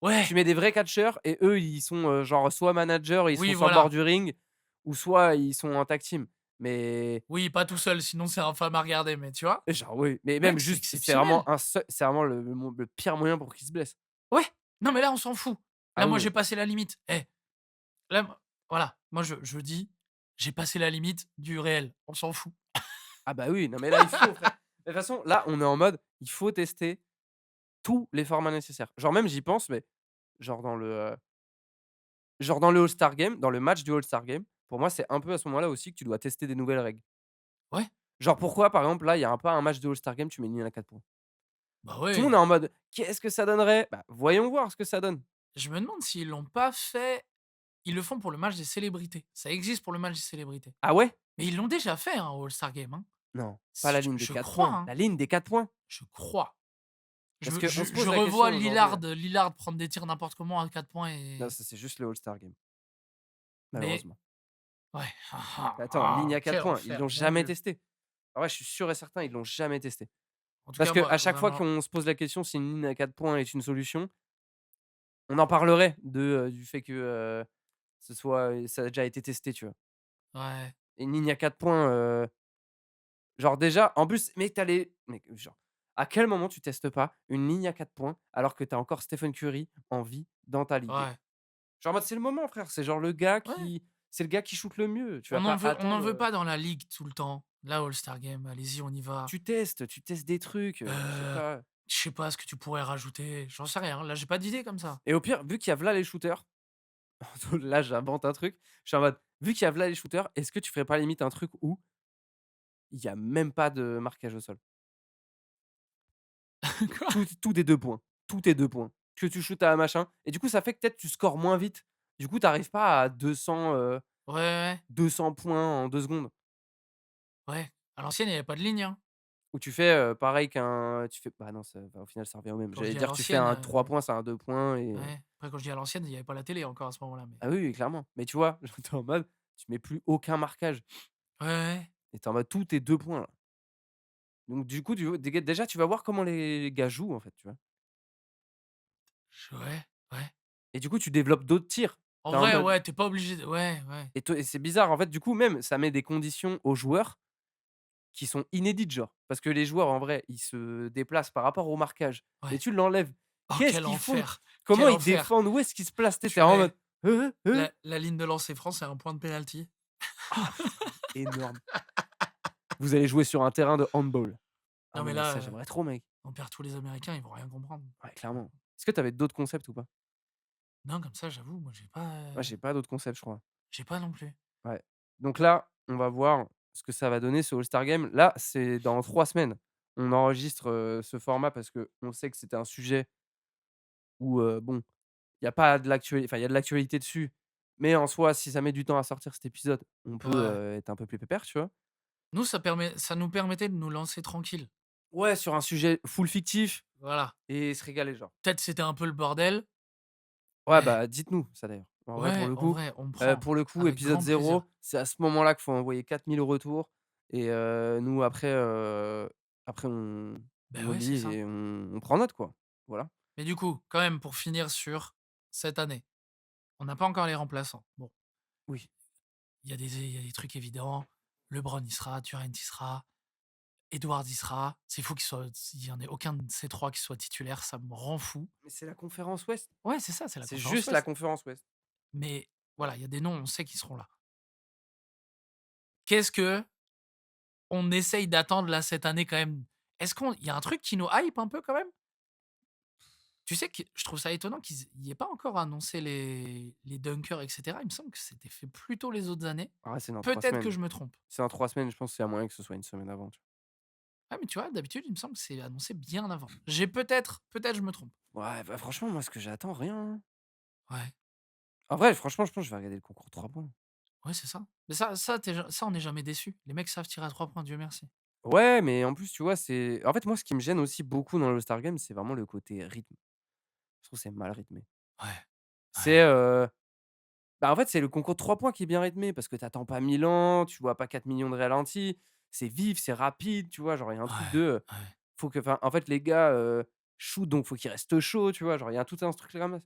Tu ouais, mets des vrais catcheurs et eux, ils sont, genre soit managers, ils sont oui, sur le bord voilà. du ring ou soit ils sont en tag team. Mais Oui, pas tout seul, sinon c'est infâme à regarder, mais tu vois? genre oui, mais même Mec, c'est juste, exceptionnel. c'est vraiment le pire moyen pour qu'ils se blessent. Ouais, non, mais là, on s'en fout. Ah Là, moi, oui, j'ai oui. passé la limite. Là, voilà, moi, je dis: «J'ai passé la limite du réel». On s'en fout. Ah bah oui, non mais là, il faut frère. De toute façon, là, on est en mode, il faut tester tous les formats nécessaires. Genre même j'y pense, mais genre dans le All-Star Game, dans le match du All-Star Game, pour moi, c'est un peu à ce moment-là aussi que tu dois tester des nouvelles règles. Ouais, Genre pourquoi, par exemple, là, il y a pas un match de All-Star Game, tu mets une ligne à 4 points? bah, Tout le monde est ouais. en mode: «Qu'est-ce que ça donnerait?» Bah, voyons voir ce que ça donne. Je me demande s'ils l'ont pas fait ils le font pour le match des célébrités. Ça existe pour le match des célébrités. Ah ouais? Mais ils l'ont déjà fait, hein, au All-Star Game, hein. Non, pas Si la ligne des je 4 crois, points. hein, La ligne des 4 points. je crois. Parce qu'on se Je pose la revois question aujourd'hui, Lillard prendre des tirs n'importe comment à 4 points non, et ça, c'est juste le All-Star Game, mais malheureusement. ouais. Attends, ligne à 4 Quel points, ils enfer, l'ont mon jamais Dieu. testé. Ah ouais, je suis sûr et certain, ils l'ont jamais testé. En tout Parce cas, qu'à moi, chaque fois vraiment qu'on se pose la question si une ligne à 4 points est une solution, on en parlerait du fait que, ça a déjà été testé, tu vois? Ouais, Et une ligne à 4 points, genre déjà en plus, mec, tu les mec, genre, à quel moment tu testes pas une ligne à 4 points alors que tu as encore Stephen Curry en vie dans ta ligue? ouais, Genre en mode, c'est le moment frère, ouais. c'est le gars qui shoot le mieux. Tu vas On pas en veut on n'en attendre, veut pas dans la ligue tout le temps. La All-Star Game, allez-y, on y va. tu testes des trucs, je sais Heu, pas. je sais pas ce que tu pourrais rajouter, j'en sais rien. Là, j'ai pas d'idée comme ça. Et au pire, vu qu'il y a v'là les shooters, là j'invente un truc, je suis en mode, vu qu'il y a v'là les shooters, est-ce que tu ferais pas limite un truc où il y a même pas de marquage au sol? Quoi? Tout est 2 points, tout est 2 points. Que tu shootes à machin et du coup, ça fait que peut-être tu scores moins vite. Du coup, tu arrives pas à Ouais, 200 points en 2 secondes. ouais. À l'ancienne, il y avait pas de ligne, hein. Ou tu fais, pareil qu'un tu fais bah non, ça bah, au final, ça revient au même. Quand je J'allais dis à dire, tu fais l'ancienne, un 3 points, c'est un 2 points et ouais. Après quand je dis à l'ancienne, il y avait pas la télé encore à ce moment-là, mais ah oui, oui, clairement. Mais tu vois, tu en mode, tu mets plus aucun marquage ouais, ouais. et tu en mode tout est 2 points là. Donc du coup, déjà, tu vas voir comment les gars jouent, en fait, tu vois? Ouais, ouais. Et du coup, tu développes d'autres tirs. En Tu es en vrai, mode ouais, tu es pas obligé de ouais, ouais, et c'est bizarre, en fait, du coup, même, ça met des conditions aux joueurs qui sont inédites, genre. Parce que les joueurs, en vrai, ils se déplacent par rapport au marquage, mais ouais. tu l'enlèves. Oh Qu'est-ce quel qu'ils font? enfer! Comment Quel ils enfer! défendent? Où est-ce qu'ils se placent? Tu sais, en Purée. mode: «Hein, hein, hein?» La ligne de lancer franc, c'est un point de pénalty. Ah putain, énorme. Vous allez jouer sur un terrain de handball. Ah Non mais non, mais ça, là, j'aimerais trop, mec. on perd tous les Américains, ils vont rien comprendre. Ouais, clairement. Est-ce que tu avais d'autres concepts ou pas? Non, comme ça, j'avoue, moi, Moi, j'ai pas d'autres concepts, je crois. j'ai pas non plus. Ouais. Donc là, on va voir ce que ça va donner ce All-Star Game. Là, c'est dans 3 semaines. On enregistre, ce format parce qu'on sait que c'était un sujet où, bon, il y a pas de l'actualité, enfin, il y a de l'actualité dessus, mais en soi, si ça met du temps à sortir cet épisode, on peut, Ouais. être un peu plus pépère, tu vois? Nous, ça nous permettait de nous lancer tranquille. Ouais, sur un sujet full fictif Voilà. et se régaler, genre. Peut-être c'était un peu le bordel, Ouais, mais bah, dites-nous ça d'ailleurs. ouais, en vrai, on prend Pour le coup, avec épisode grand zéro, plaisir. c'est à ce moment-là qu'il faut envoyer 4 000 retours et nous après, après Ben on ouais, c'est lit ça. et on prend note, quoi. Voilà. Mais du coup, quand même, pour finir sur cette année, on n'a pas encore les remplaçants. Bon, Oui, il y a des trucs évidents. LeBron y sera, Durant y sera, Edwards y sera. C'est fou qu'il y en ait aucun de ces 3 qui soit titulaire, ça me rend fou. mais c'est la conférence Ouest. Ouais, c'est ça, c'est la C'est conférence juste la Ouest. conférence Ouest. Mais voilà, il y a des noms, on sait qu'ils seront là. Qu'est-ce que on essaye d'attendre là cette année quand même? Est-ce qu'il y a un truc qui nous hype un peu quand même? Tu sais que je trouve ça étonnant qu'ils y ait pas encore annoncé les dunkers et cetera. Il me semble que c'était fait plus tôt les autres années. Ah, c'est dans 3 Peut-être que semaines. je me trompe. C'est dans 3 semaines, je pense qu'il y a moyen que ce soit une semaine avant, tu Ah mais tu vois, d'habitude, il me semble que c'est annoncé bien avant. J'ai peut-être je me trompe. vois? Ouais, bah, franchement, moi, ce que j'attends, rien, hein. Ouais, En vrai, franchement, je pense que je vais regarder le concours 3 points. ouais, c'est ça. Mais ça on n'est jamais déçu. Les mecs savent tirer à 3 points, Dieu merci. Ouais, mais en plus, tu vois, c'est en fait, moi, ce qui me gêne aussi beaucoup dans le All-Star Game, c'est vraiment le côté rythme. Je trouve que c'est mal rythmé. Ouais, C'est, ouais, bah, en fait, c'est le concours de 3 points qui est bien rythmé parce que tu attends pas 1000 ans, tu vois pas 4 millions de ralentis, c'est vif, c'est rapide, tu vois? Genre, il y a un truc de, ouais, ouais, faut que enfin, en fait, les gars, shootent donc faut qu'ils restent chauds, tu vois? Genre, il y a tout un truc là comme ça.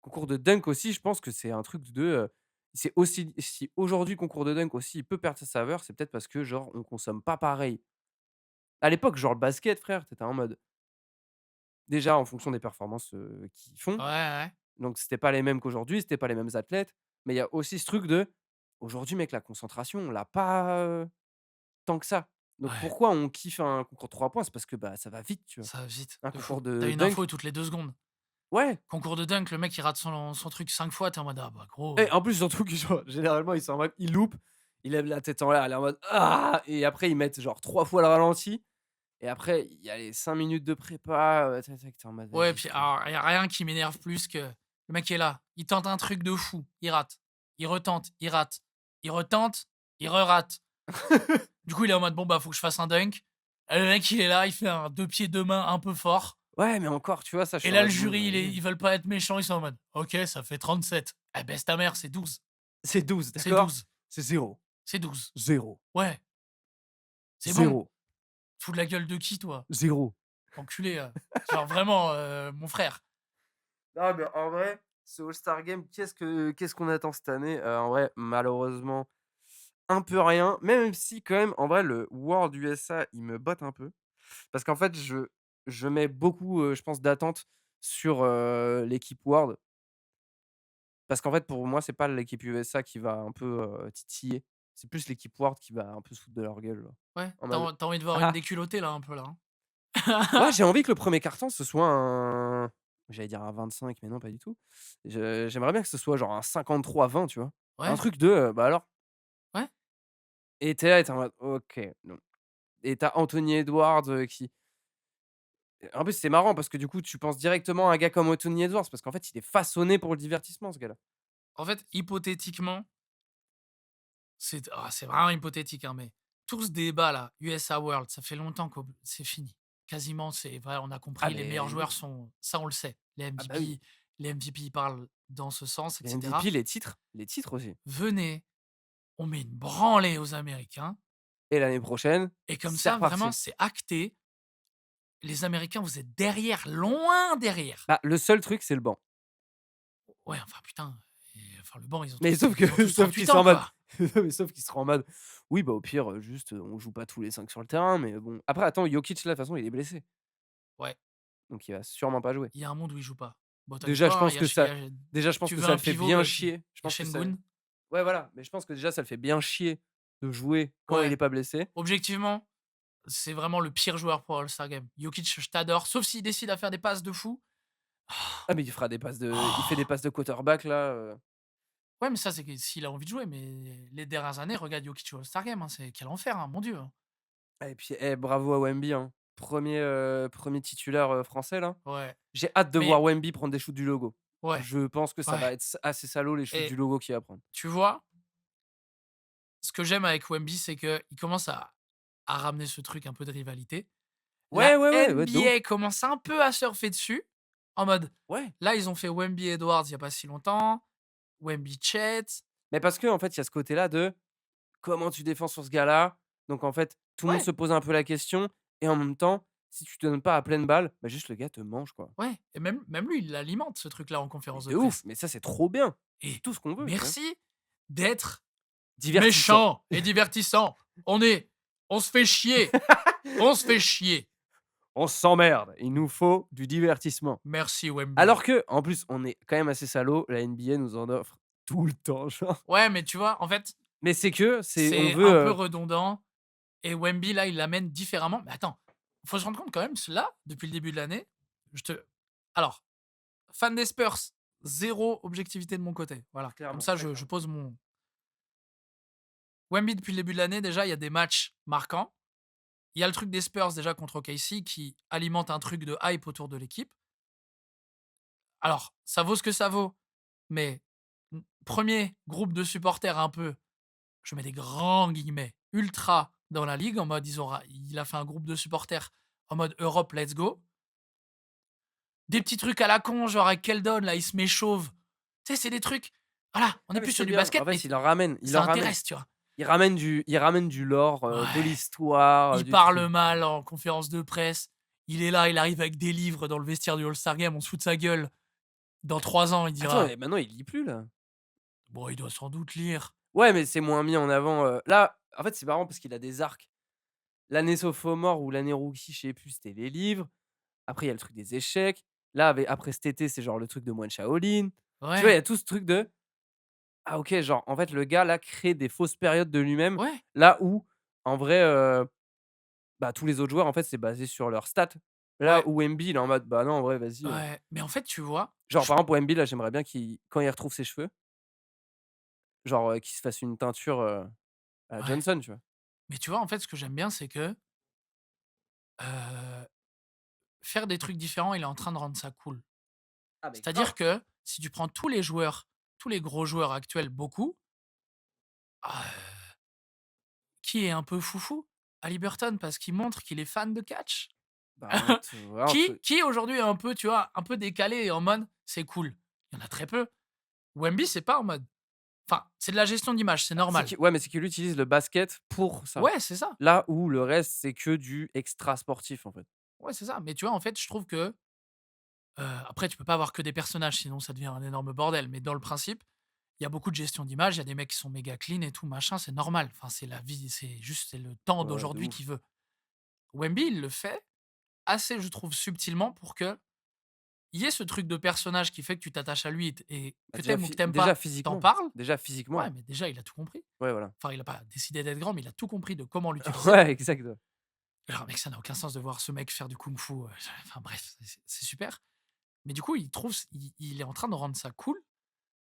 Concours de dunk aussi, je pense que c'est un truc de, c'est aussi si aujourd'hui concours de dunk aussi, il peut perdre sa saveur, c'est peut-être parce que genre on consomme pas pareil. À l'époque, genre le basket frère, tu étais en mode déjà en fonction des performances, qu'ils font, ouais, ouais, donc c'était pas les mêmes qu'aujourd'hui, c'était pas les mêmes athlètes, mais il y a aussi ce truc de, aujourd'hui mec la concentration, on l'a pas, tant que ça. Donc ouais. pourquoi on kiffe un concours de 3 points? C'est parce que, bah, ça va vite, tu vois? Ça va vite, Un de fou. concours Tu de une dunk info toutes les 2 secondes. ouais Concours de dunk, le mec il rate son truc 5 fois, tu es en mode: «Ah bah gros, et en plus surtout que genre généralement ils sont en mode ils loupent, ils lèvent la tête en l'air, elle est en mode: «Ah!» et après ils mettent genre 3 fois le ralenti et après il y a les 5 minutes de prépa, tac tac, tu es en mode: ouais, «Vas-y puis frère». alors, il y a rien qui m'énerve plus que le mec qui est là, il tente un truc de fou, il rate, il retente, il rate, il retente, il re-rate. Du coup, il est en mode: «Bon, bah, faut que je fasse un dunk». Et le mec, il est là, il fait un 2 pieds, 2 mains un peu fort Ouais, mais encore, tu vois, ça je et suis en là, le mode: «Bon jury, allez». ils veulent pas être méchants, ils sont en mode: «OK, ça fait 37». Eh baisse ta mère, c'est 12, C'est 12 c'est d'accord? 12, C'est zéro c'est 12. zéro Ouais, c'est bon. zéro Tu fous de la gueule de qui, toi? zéro Enculé, genre vraiment, mon frère. Non, mais en vrai Ce All-Star Game, qu'est-ce qu'on attend cette année? En vrai, malheureusement, un peu rien, même si quand même, en vrai, le World USA, il me botte un peu. Parce qu'en fait, je mets beaucoup, je pense, d'attentes sur, l'équipe World. Parce qu'en fait, pour moi, c'est pas l'équipe USA qui va un peu, titiller. C'est plus l'équipe World qui va un peu se foutre de leur gueule, genre. Ouais, En tu mode: as envie de voir une «Ah!» déculottée là, un peu là, Ouais, hein? j'ai envie que le premier carton, ce soit un j'allais dire un 25, mais non, pas du tout. J'aimerais bien que ce soit genre un 53-20, tu vois? Un Ouais, truc de, bah, alors? ouais. Et tu là et tu en mode: «OK, non». Et tu as Anthony Edwards, qui en plus, c'est marrant parce que du coup, tu penses directement à un gars comme Anthony Edwards parce qu'en fait, il est façonné pour le divertissement, ce gars-là. En fait, hypothétiquement, c'est vraiment hypothétique, hein, mais tout ce débat là, USA World, ça fait longtemps que c'est fini. Quasiment, c'est vrai, on a Ah compris, les meilleurs mais joueurs oui, sont ça, on le sait. ah bah, oui. Les MVP, ils parlent dans ce sens, et Les cetera. MVP, les titres aussi. Venez, on met une branlée aux Américains, Et l'année prochaine, et comme c'est ça, vraiment, reparti. c'est acté. Les Américains, vous êtes derrière, loin derrière. Bah, le seul truc, c'est le banc. Ouais, enfin putain, enfin le banc, Mais sauf que ils ont tous sauf qu'ils 38 sont ans, en mode quoi. mais sauf qu'ils seront en mode: «Oui, bah, au pire, juste, on joue pas tous les 5 sur le terrain, mais bon». Après attends, Jokic là, de toute façon, il est blessé, Ouais, donc il va sûrement pas jouer. il y a un monde où il joue pas. Bon, t'inquiète Déjà, je pas, hein, pense que ça déjà, je pense tu que veux ça un le fait pivot, bien qui chier. Je il y a pense que ça Sengun. ouais, voilà, mais je pense que déjà, ça le fait bien chier de jouer quand il Ouais, est pas blessé. objectivement, c'est vraiment le pire joueur pour All-Star Game. Jokic, je t'adore, sauf s'il décide à faire des passes de fou. Ah, mais il fera des passes de il fait des Oh! passes de quarterback là, Ouais, mais ça, c'est que s'il a envie de jouer, mais les dernières années, regarde Jokic au All-Star Game, hein, c'est quel enfer, hein, mon Dieu, hein. ah et puis, bravo à Wemby, hein. 1er titulaire, français là. Ouais, J'ai hâte de voir mais Wemby prendre des shoots du logo. ouais, Je pense que ça ouais, va être assez salaud les shoots du et logo qu'il va prendre. tu vois, ce que j'aime avec Wemby, c'est qu'il commence à ramener ce truc un peu de rivalité. Ouais, La ouais, ouais, ouais, de ouf. NBA commence un peu à surfer dessus, en mode, Ouais, là, ils ont fait Wemby Edwards il y a pas si longtemps, Wemby Chet. mais parce qu'en fait, il y a ce côté-là de comment tu défends sur ce gars-là? Donc en fait, tout le monde Ouais, se pose un peu la question et en même temps, si tu te donnes pas à pleine balle, bah, juste le gars te mange, quoi. ouais, et même lui, il l'alimente ce truc-là en Mais conférence de de ouf, presse. mais ça, c'est trop bien. C'est Et tout ce qu'on veut, tu vois? merci d'être Divertissant. méchant et divertissant. On se fait chier, on se fait chier. On s'emmerde, il nous faut du divertissement. Merci Wemby. Alors que, en plus, on est quand même assez salaud, la NBA nous en offre tout le temps, genre. Ouais, mais tu vois, en fait, Mais c'est que, c'est on c'est veut, un peu redondant, et Wemby, là, il l'amène différemment. Mais attends, faut se rendre compte quand même, là, depuis le début de l'année, je te alors, fan des Spurs, zéro objectivité de mon côté. Voilà, comme clairement, ça, très je clairement. pose mon Wemby depuis le début de l'année, déjà, il y a des matchs marquants. Il y a le truc des Spurs déjà contre OKC qui alimente un truc de hype autour de l'équipe. Alors, ça vaut ce que ça vaut, mais 1 groupe de supporters un peu, je mets des grands guillemets, ultra dans la ligue, en mode il a fait un groupe de supporters en mode Europe, let's go. Des petits trucs à la con, genre avec Keldon, là, il se met chauve. Tu sais, c'est des trucs, voilà, on Ah est mais plus sur c'est du bien, en basket, mais fait, il ça en ramène. intéresse, tu vois? Il ramène du lore, de Ouais. l'histoire, Il du parle truc. mal en conférence de presse. Il est là, il arrive avec des livres dans le vestiaire du All-Star Game, on se fout de sa gueule. Dans 3 ans, il Attends, dira: mais maintenant il lit plus là? «Bon, il doit sans doute lire». Ouais, mais c'est moins mis en avant, là, en fait, c'est marrant parce qu'il a des arcs. L'année sophomore ou l'année rookie, je sais plus, c'était les livres. Après, il y a le truc des échecs. Là, après cet été, c'est genre le truc de moine Shaolin. Tu vois, il y Ouais, a tout ce truc de: «Ah OK, genre, en fait, le gars là crée des fausses périodes de lui-même». ouais, Là où, en vrai, bah, tous les autres joueurs, en fait, c'est basé sur leurs stats. Là ouais, où Wemby, il est en mode: «Bah non, en vrai, vas-y». ouais. Mais en fait, tu vois, Genre, par exemple, Wemby, là, j'aimerais bien qu'il quand il retrouve ses cheveux, genre, qu'il se fasse une teinture, à la ouais, Johnson, tu vois? mais tu vois, en fait, ce que j'aime bien, c'est que, heu, faire des trucs différents, il est en train de rendre ça cool. Ah mais C'est-à-dire grave! que si tu prends tous les joueurs, tous les gros joueurs actuels, beaucoup, qui est un peu foufou? Haliburton, parce qu'il montre qu'il est fan de catch. Bah, entre Qui aujourd'hui est un peu, tu vois, un peu décalé et en mode: «C'est cool». Il y en a très peu. Wemby, c'est pas en mode, enfin, c'est de la gestion d'image, c'est bah, normal. mais c'est qu'il utilise le basket pour ça. Ouais, c'est ça. Là où le reste, c'est que du extra sportif, en fait. Ouais, c'est ça. Mais tu vois, en fait, je trouve que Après tu peux pas avoir que des personnages, sinon ça devient un énorme bordel, mais dans le principe, il y a beaucoup de gestion d'image, il y a des mecs qui sont méga clean et tout machin, c'est normal. Enfin, c'est la vie, c'est le temps Ouais, ouais, de d'aujourd'hui qui ouf. veut. Wemby, il le fait assez, je trouve, subtilement pour que il y ait ce truc de personnage qui fait que tu t'attaches à lui et Bah, que tu aimes ou que tu aimes déjà pas, t'en physiquement, parles. déjà physiquement. Ouais, mais déjà, il a tout compris. Ouais, voilà. Enfin, il a pas décidé d'être grand, mais il a tout compris de comment l'utiliser. Ouais, exact, ouais. Alors mec, ça n'a aucun sens de voir ce mec faire du kung-fu, enfin bref, c'est super. Mais du coup, il est en train de rendre ça cool,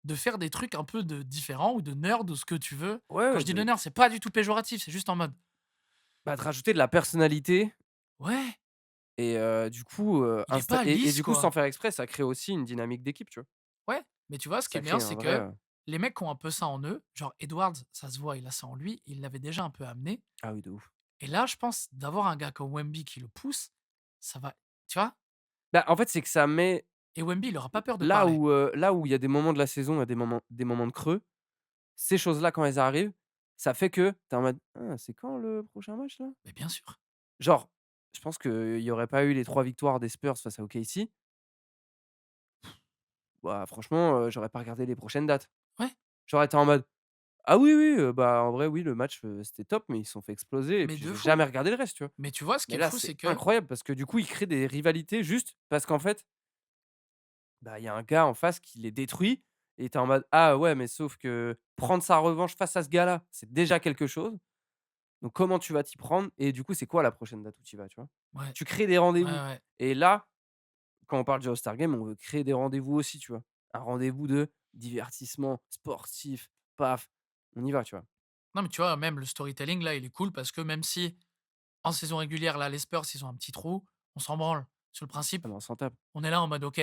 de faire des trucs un peu de différents ou de nerd ou ce que tu veux. Ouais, Quand ouais, je dis de nerd, c'est pas du tout péjoratif, c'est juste en mode: de rajouter de la personnalité «Ouais, et du coup, il est pas et lisse du coup, sans quoi». faire exprès, ça crée aussi une dynamique d'équipe, tu vois? Ouais, mais tu vois, ce qui est Ça bien, crée un c'est vrai, que les mecs qui ont un peu ça en eux, genre Edwards, ça se voit, il a ça en lui, il l'avait déjà un peu amené. ah oui, de ouf. Et là, je pense d'avoir un gars comme Wemby qui le pousse, ça va, tu vois? Bah, en fait, c'est que ça met Et Wemby, il aura pas peur de parler. là où il y a des moments de la saison, il y a des moments de creux, ces choses-là, quand elles arrivent, ça fait que tu es en mode: «Ah, c'est quand le prochain match là?» Mais bien sûr. Genre, je pense qu'il y aurait pas eu les 3 victoires des Spurs face à OKC, bah, franchement, j'aurais pas regardé les prochaines dates. Ouais, J'aurais été en mode: «Ah oui, oui, bah, en vrai, oui, le match, c'était top, mais ils se sont fait exploser» et mais puis je de vais fou. jamais regarder le reste, tu vois? Mais tu vois, ce qui Mais est là, fou, c'est c'est que incroyable parce que du coup, ils créent des rivalités juste parce qu'en fait, bah, il y a un gars en face qui les détruit et tu es en mode: «Ah ouais, mais sauf que prendre sa revanche face à ce gars-là, c'est déjà quelque chose, donc comment tu vas t'y prendre?» Et du coup, c'est quoi la prochaine date où tu y vas, tu vois? ouais, Tu crées des ouais, rendez-vous ouais. et là, quand on parle du All-Star Game, on veut créer des rendez-vous aussi, tu vois? Un rendez-vous de divertissement sportif, paf, on y va, tu vois? Non, mais tu vois, même le storytelling, là, il est cool parce que même si en saison régulière, là, les Spurs, ils ont un petit trou, on s'en branle. Sur le principe, Ah mais on s'en tape. on est là en mode: «OK,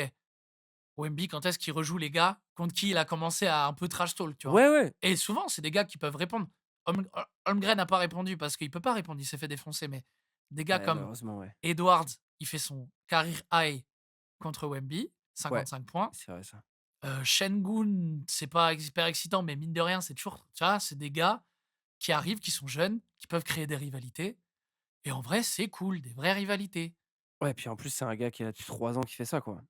Wemby, quand est-ce qu'il rejoue les gars contre qui il a commencé à un peu trash talk?» tu vois? Ouais, ouais. Et souvent, c'est des gars qui peuvent répondre. Holmgren n'a pas répondu parce qu'il peut pas répondre, il s'est fait défoncer, mais des gars Ouais, comme malheureusement, ouais. Edwards, il fait son career high contre Wemby, Ouais, 55 points. c'est vrai ça. Sengun, c'est pas hyper excitant, mais mine de rien, c'est toujours, tu vois, c'est des gars qui arrivent, qui sont jeunes, qui peuvent créer des rivalités. Et en vrai, c'est cool, des vraies rivalités. Ouais, puis en plus, c'est un gars qui est là depuis 3 ans qui fait ça, quoi.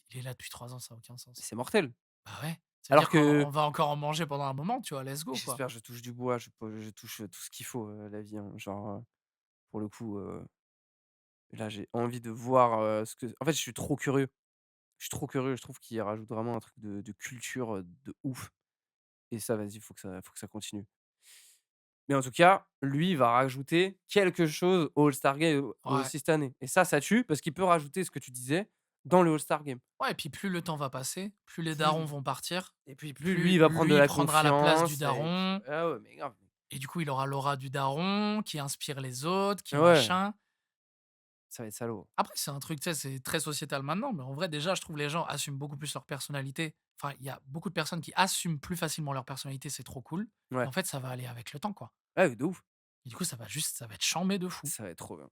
Il est là depuis 3 ans, ça a aucun Et sens. c'est mortel. Bah ouais, ça veut Alors dire qu'on que on va encore en manger pendant un moment, tu vois? Let's go, quoi. j'espère, je touche du bois, je touche, tout ce qu'il faut, la vie, hein. Genre, pour le coup, là, j'ai envie de voir, ce que en fait, je suis trop curieux. Je suis trop curieux, je trouve qu'il rajoute vraiment un truc de culture, de ouf et ça, vas-y, faut que ça continue. Mais en tout cas, lui, il va rajouter quelque chose au All-Star Game, Ouais. aussi cette année et ça tue parce qu'il peut rajouter ce que tu disais dans le All-Star Game. Ouais, et puis plus le temps va passer, plus les darons Plus vont partir, et puis plus lui, plus il va prendre de lui la prendra la place du confiance et puis daron. ah ouais, mais grave. Et du coup, il aura l'aura du daron qui inspire les autres, qui Ouais, machin. ça va être salaud. Après, c'est un truc, tu sais, c'est très sociétal maintenant, mais en vrai, déjà, je trouve les gens assument beaucoup plus leur personnalité. Enfin, il y a beaucoup de personnes qui assument plus facilement leur personnalité, c'est trop cool. Et Ouais. en fait, ça va aller avec le temps, quoi. Ouais, de ouf. Et du coup, ça va être chambé de fou. Ça va être trop bien.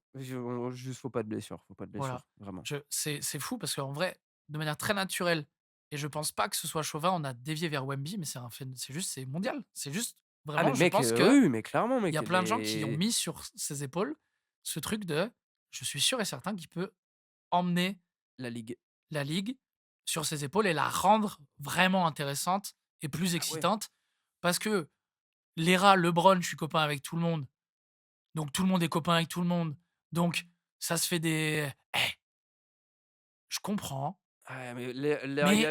Juste faut pas de blessure, faut pas de Voilà. blessure, vraiment. C'est fou parce qu'en vrai, de manière très naturelle, et je pense pas que ce soit chauvin, on a dévié vers Wemby, mais c'est juste, c'est mondial. C'est juste, Ah mais vraiment, je mec, pense que oui, oui, mais clairement il y mec, a plein de gens qui ont les mis sur ses épaules ce truc de, je suis sûr et certain qu'il peut emmener la ligue. la ligue sur ses épaules et la rendre vraiment intéressante et plus Ah ouais. excitante. Parce que l'ERA LeBron, je suis copain avec tout le monde, donc tout le monde est copain avec tout le monde, donc ça se fait des je comprends, Ah mais l'ère mais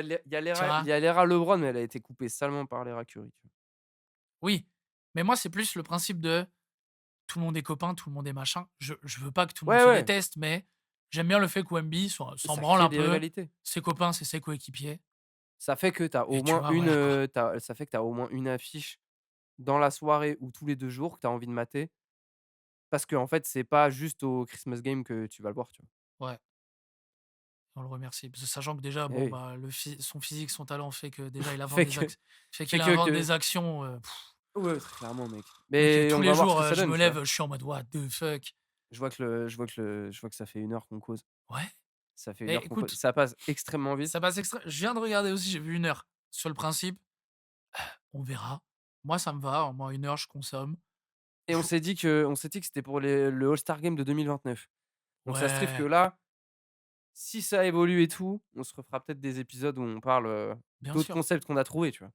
tu il vois? y a l'ère LeBron, mais elle a été coupée salement par l'ère Curry, tu vois? Oui, mais moi, c'est plus le principe de tout le monde est copain, tout le monde est machin. Je veux pas que tout le monde Ouais, se ouais, déteste, mais j'aime bien le fait que Wemby s'en ça branle crée un des peu. rivalités. Ses copains, c'est ses coéquipiers Ça fait que tu as et au tu moins vois, une, voilà, quoi. ça fait que tu as au moins une affiche dans la soirée ou tous les 2 jours que tu as envie de mater. Parce qu'en fait, c'est pas juste au Christmas game que tu vas le voir, tu vois? Ouais. On le remercie. Parce que sachant que déjà, Eh bon, oui. bah, son physique, son talent fait que déjà il invente Fait des que ac fait fait qu'il que invente que des actions, ouais, très clairement, mec. mec, Mais tous on les va voir ce jours, que ça je donne, me tu vois? lève, je suis en mode: «What the fuck?» Je vois que ça fait 1 heure qu'on cause. Ouais. Ça fait 1 Mais heure qu'on cause. écoute, Ça passe extrêmement vite. ça passe extra je viens de regarder aussi, j'ai vu 1 heure. Sur le principe, on verra. Moi, ça me va, moi 1 heure, je consomme. Et Je on s'est dit que c'était pour le All-Star Game de 2029. Donc ça se trouve que Ouais, là, si ça évolue et tout, on se refera peut-être des épisodes où on parle, Bien d'autres sûr, concepts qu'on a trouvés, tu vois?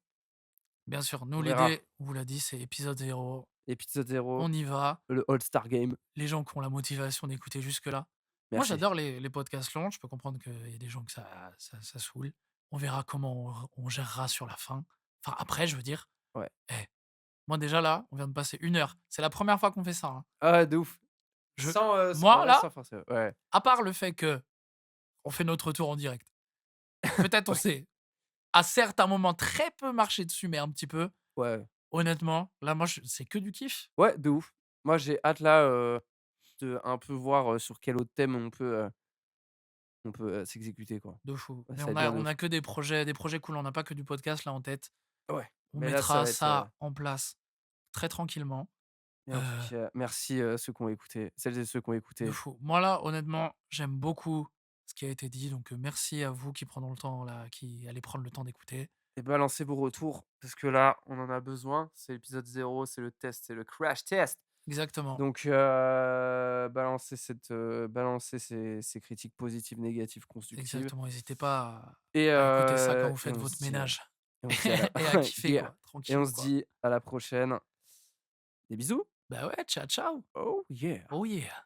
bien sûr. Nous, On verra. l'idée, on vous l'a dit, c'est épisode 0. Épisode 0, On y va. le All-Star Game. Les gens qui ont la motivation d'écouter jusque-là. Moi, Merci. j'adore les podcasts longs. Je peux comprendre qu'il y a des gens que ça saoule. On verra comment on gérera sur la fin. Enfin, après, je veux dire, Ouais. eh, moi, déjà là, on vient de passer 1 heure. C'est la première fois qu'on fait ça, hein. Ah ouais, de ouf. Je Sans en Moi, vrai, là, sans forcer, ouais. à part le fait que on fait notre retour en direct, peut-être on Ouais, s'est à certains moments très peu marché dessus, mais un petit peu. ouais. Honnêtement, là, moi, je c'est que du kiff. Ouais, de ouf. Moi, j'ai hâte là, de un peu voir, sur quel autre thème on peut s'exécuter, quoi. De fou. Ouais, Mais ça va on être a bien de on ouf. a que des projets cool. On n'a pas que du podcast là en tête. Ouais, On mais là, ça mettra va être, ça en place très tranquillement. et en tout Heu, cas, merci, ceux qui ont écouté, celles et ceux qui ont de écouté. fou. Moi là, honnêtement, j'aime beaucoup ce qui a été dit, donc merci à vous qui prendront le temps là, qui allez prendre le temps d'écouter. Et balancez vos retours parce que là, on en a besoin. C'est l'épisode 0, c'est le test, c'est le crash test. Exactement, Donc balancez ces critiques positives, négatives, constructives exactement. N'hésitez pas et à écouter ça quand heu vous et faites on votre se dit, ménage et on se dit à la et à kiffer yeah quoi, et on tranquillou se quoi. dit à la prochaine. Des bisous. Bah ouais, ciao ciao. Oh yeah. Oh yeah.